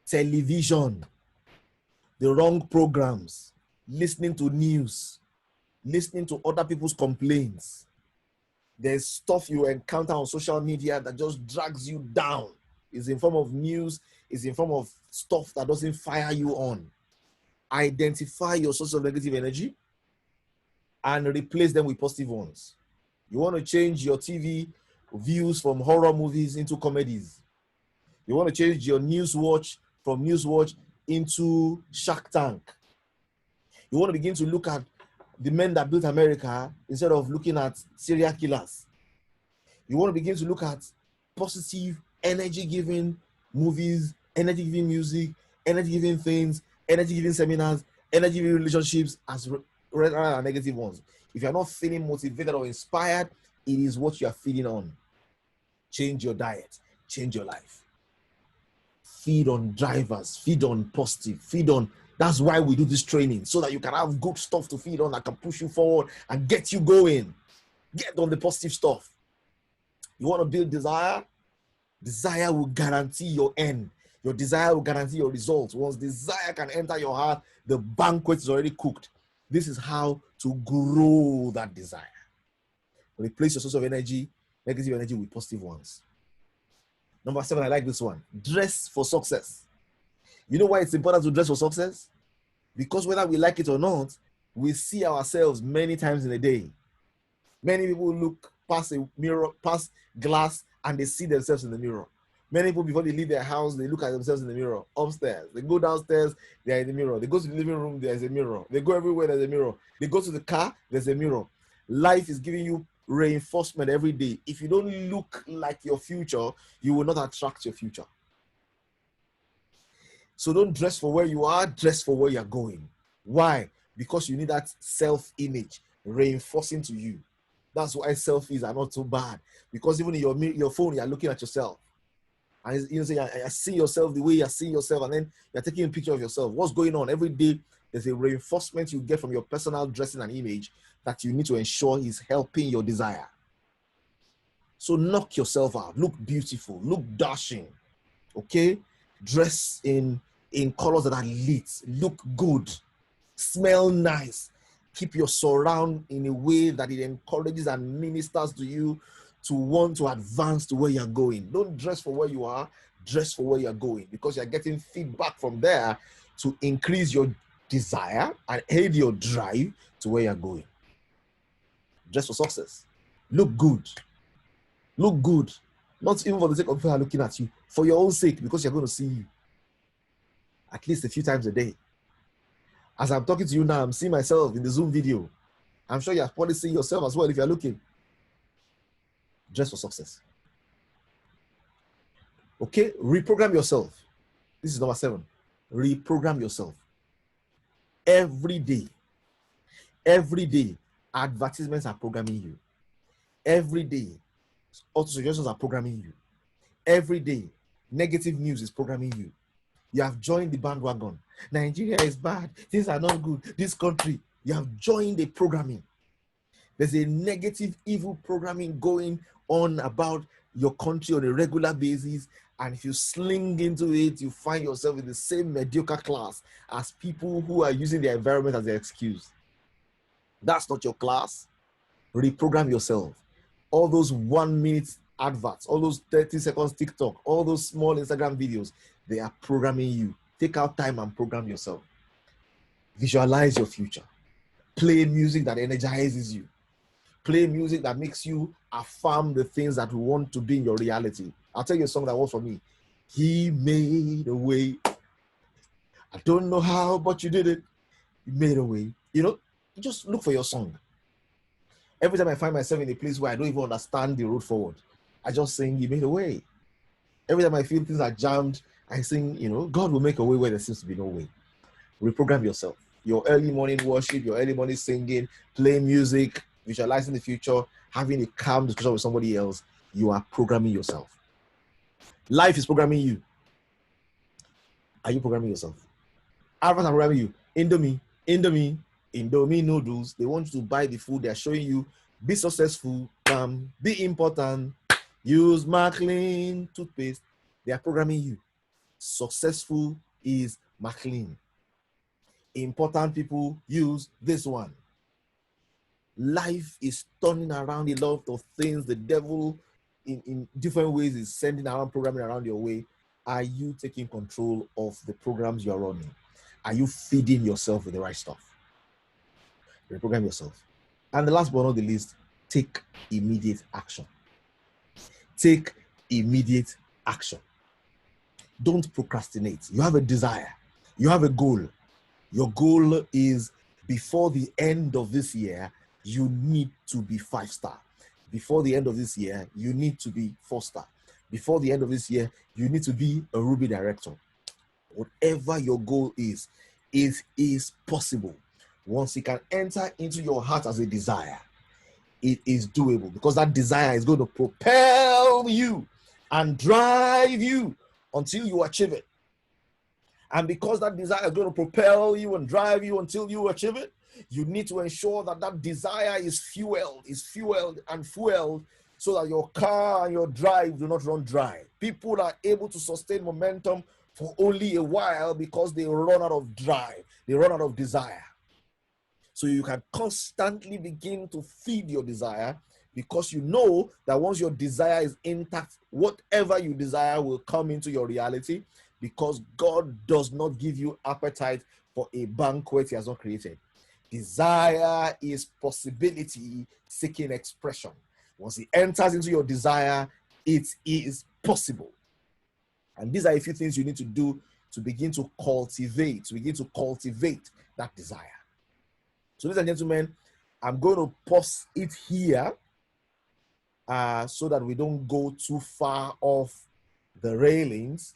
Television, the wrong programs, listening to news, listening to other people's complaints. There's stuff you encounter on social media that just drags you down. It's in form of news, it's in form of stuff that doesn't fire you on. Identify your source of negative energy and replace them with positive ones. You want to change your TV views from horror movies into comedies. You want to change your news watch from news watch into Shark Tank. You want to begin to look at the men that built America instead of looking at serial killers. You want to begin to look at positive, energy-giving movies, energy-giving music, energy-giving things, energy-giving seminars, energy-giving relationships as rather than negative ones. If you're not feeling motivated or inspired, it is what you are feeding on. Change your diet, change your life. Feed on drivers, feed on positive, feed on. That's why we do this training, so that you can have good stuff to feed on that can push you forward and get you going. Get on the positive stuff. You want to build desire? Desire will guarantee your end. Your desire will guarantee your results. Once desire can enter your heart, the banquet is already cooked. This is how to grow that desire. Replace your source of energy, negative energy, with positive ones. Number 7, I like this one. Dress for success. You know why it's important to dress for success? Because whether we like it or not, we see ourselves many times in a day. Many people look past a mirror, past glass, and they see themselves in the mirror. Many people, before they leave their house, they look at themselves in the mirror. Upstairs, they go downstairs, they're in the mirror. They go to the living room, there's a mirror. They go everywhere, there's a mirror. They go to the car, there's a mirror. Life is giving you reinforcement every day. If you don't look like your future, you will not attract your future. So don't dress for where you are, dress for where you're going. Why? Because you need that self-image reinforcing to you. That's why selfies are not so bad. Because even in your phone, you're looking at yourself. And you say, I see yourself the way you see yourself, and then you're taking a picture of yourself. What's going on? Every day, there's a reinforcement you get from your personal dressing and image that you need to ensure is helping your desire. So knock yourself out. Look beautiful. Look dashing. Okay? Dress in colors that are lit. Look good. Smell nice. Keep your surround in a way that it encourages and ministers to you to want to advance to where you're going. Don't dress for where you are, dress for where you're going, because you're getting feedback from there to increase your desire and aid your drive to where you're going. Dress for success. Look good. Look good. Not even for the sake of people looking at you, for your own sake, because you're going to see you at least a few times a day. As I'm talking to you now, I'm seeing myself in the Zoom video. I'm sure you're probably seeing yourself as well if you're looking. Dress for success. Okay, reprogram yourself. This is number 7. Reprogram yourself. Every day, advertisements are programming you. Every day, auto suggestions are programming you. Every day, negative news is programming you. You have joined the bandwagon. Nigeria is bad. Things are not good. This country, you have joined the programming. There's a negative, evil programming going on about your country on a regular basis, and if you sling into it, you find yourself in the same mediocre class as people who are using their environment as their excuse. That's not your class. Reprogram yourself. All those 1 minute adverts, all those 30 seconds TikTok, all those small Instagram videos, they are programming you. Take out time and program yourself. Visualize your future. Play music that energizes you. Play music that makes you affirm the things that you want to be in your reality. I'll tell you a song that works for me. He made a way. I don't know how, but you did it. You made a way. You know, just look for your song. Every time I find myself in a place where I don't even understand the road forward, I just sing, He made a way. Every time I feel things are jammed, I sing, God will make a way where there seems to be no way. Reprogram yourself. Your early morning worship, your early morning singing, playing music, visualizing the future, having a calm discussion with somebody else, you are programming yourself. Life is programming you. Are you programming yourself? Adverts are programming you. Indomie noodles. They want you to buy the food. They're showing you, be successful, be important, use Maclean toothpaste. They are programming you. Successful is Maclean. Important people use this one. Life is turning around a lot of things. The devil in different ways is sending around programming around your way. Are you taking control of the programs you're running? Are you feeding yourself with the right stuff? Reprogram yourself. And the last but not the least, take immediate action. Take immediate action. Don't procrastinate. You have a desire. You have a goal. Your goal is before the end of this year, you need to be 5-star. Before the end of this year, you need to be 4-star. Before the end of this year, you need to be a Ruby director. Whatever your goal is, it is possible. Once it can enter into your heart as a desire, it is doable, because that desire is going to propel you and drive you until you achieve it. And because that desire is going to propel you and drive you until you achieve it, you need to ensure that that desire is fueled so that your car and your drive do not run dry. People are able to sustain momentum for only a while because they run out of drive. They run out of desire. So you can constantly begin to feed your desire, because you know that once your desire is intact, whatever you desire will come into your reality, because God does not give you appetite for a banquet He has not created. Desire is possibility seeking expression. Once it enters into your desire, it is possible. And these are a few things you need to do to begin to cultivate that desire. So, ladies and gentlemen, I'm going to pause it here so that we don't go too far off the railings.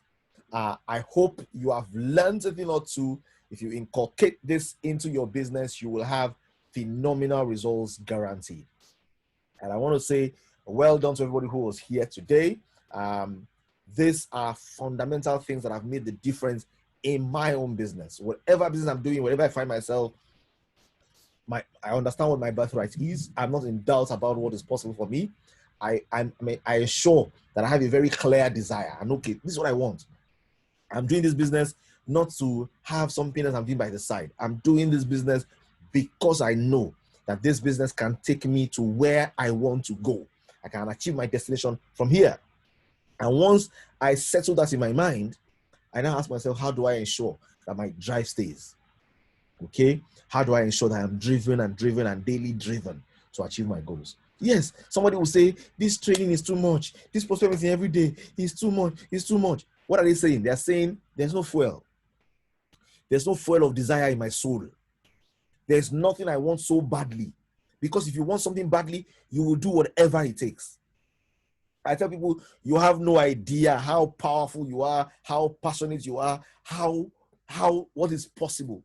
I hope you have learned a thing or two. If you inculcate this into your business, you will have phenomenal results guaranteed. And I want to say well done to everybody who was here today. These are fundamental things that have made the difference in my own business. Whatever business I'm doing, wherever I find myself, I understand what my birthright is. I'm not in doubt about what is possible for me. I ensure that I have a very clear desire. And okay, this is what I want. I'm doing this business not to have something else I'm doing by the side. I'm doing this business because I know that this business can take me to where I want to go. I can achieve my destination from here. And once I settle that in my mind, I now ask myself, how do I ensure that my drive stays? Okay? How do I ensure that I'm driven and daily driven to achieve my goals? Yes, somebody will say, this training is too much. This prosperity every day is too much. It's too much. What are they saying? They're saying there's no fuel. There's no fuel of desire in my soul. There's nothing I want so badly. Because if you want something badly, you will do whatever it takes. I tell people, you have no idea how powerful you are, how passionate you are, what is possible.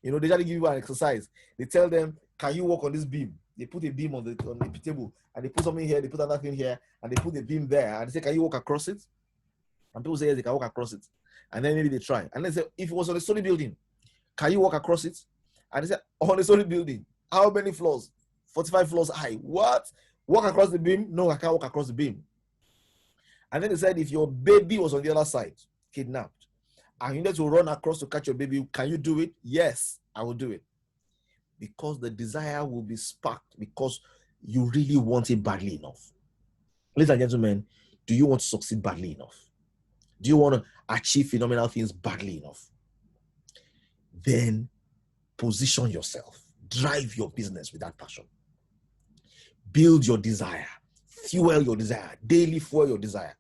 They just give you an exercise. They tell them, can you walk on this beam? They put a beam on the table, and they put something here, they put another thing here, and they put the beam there, and they say, can you walk across it? And people say, yes, they can walk across it. And then maybe they try. And they say, if it was on a solid building, can you walk across it? And they say, on a solid building, how many floors? 45 floors high. What? Walk across the beam? No, I can't walk across the beam. And then they said, if your baby was on the other side, kidnapped, and you need to run across to catch your baby, can you do it? Yes, I will do it. Because the desire will be sparked because you really want it badly enough. Ladies and gentlemen, do you want to succeed badly enough? Do you want to achieve phenomenal things badly enough? Then position yourself. Drive your business with that passion. Build your desire. Fuel your desire. Daily fuel your desire.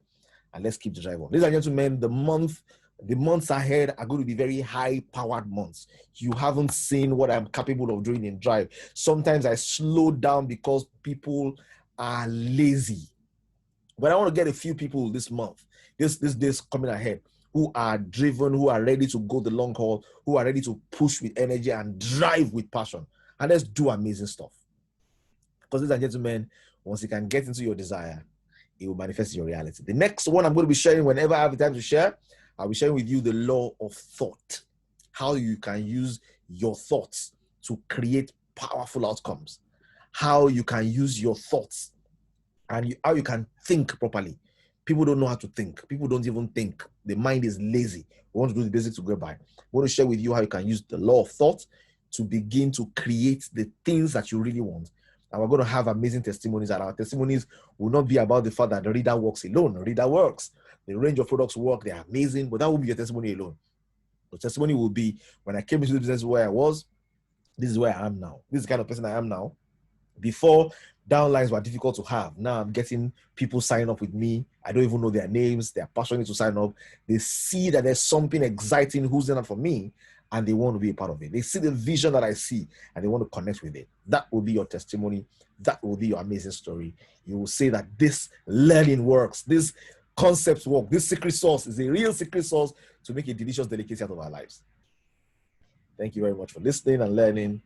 And let's keep the drive on. Ladies and gentlemen, the months ahead are going to be very high-powered months. You haven't seen what I'm capable of doing in Drive. Sometimes I slow down because people are lazy. But I want to get a few people this month, this days coming ahead, who are driven, who are ready to go the long haul, who are ready to push with energy and drive with passion. And let's do amazing stuff. Because, ladies and gentlemen, once you can get into your desire, it will manifest in your reality. The next one I'm going to be sharing whenever I have the time to share, I'll be sharing with you the law of thought. How you can use your thoughts to create powerful outcomes. How you can use your thoughts and how you can think properly. People don't know how to think. People don't even think. The mind is lazy. We want to do the basics to get by. I want to share with you how you can use the law of thought to begin to create the things that you really want. And we're going to have amazing testimonies, and our testimonies will not be about the fact that the reader works alone. The reader works. The range of products work. They're amazing, but that will be your testimony alone. The testimony will be, when I came into the business where I was, this is where I am now. This is the kind of person I am now. Before, downlines were difficult to have. Now I'm getting people sign up with me. I don't even know their names. They're passionate to sign up. They see that there's something exciting who's in it for me, and they want to be a part of it. They see the vision that I see, and they want to connect with it. That will be your testimony. That will be your amazing story. You will say that this learning works. This concepts work. This secret sauce is a real secret sauce to make a delicious delicacy out of our lives. Thank you very much for listening and learning.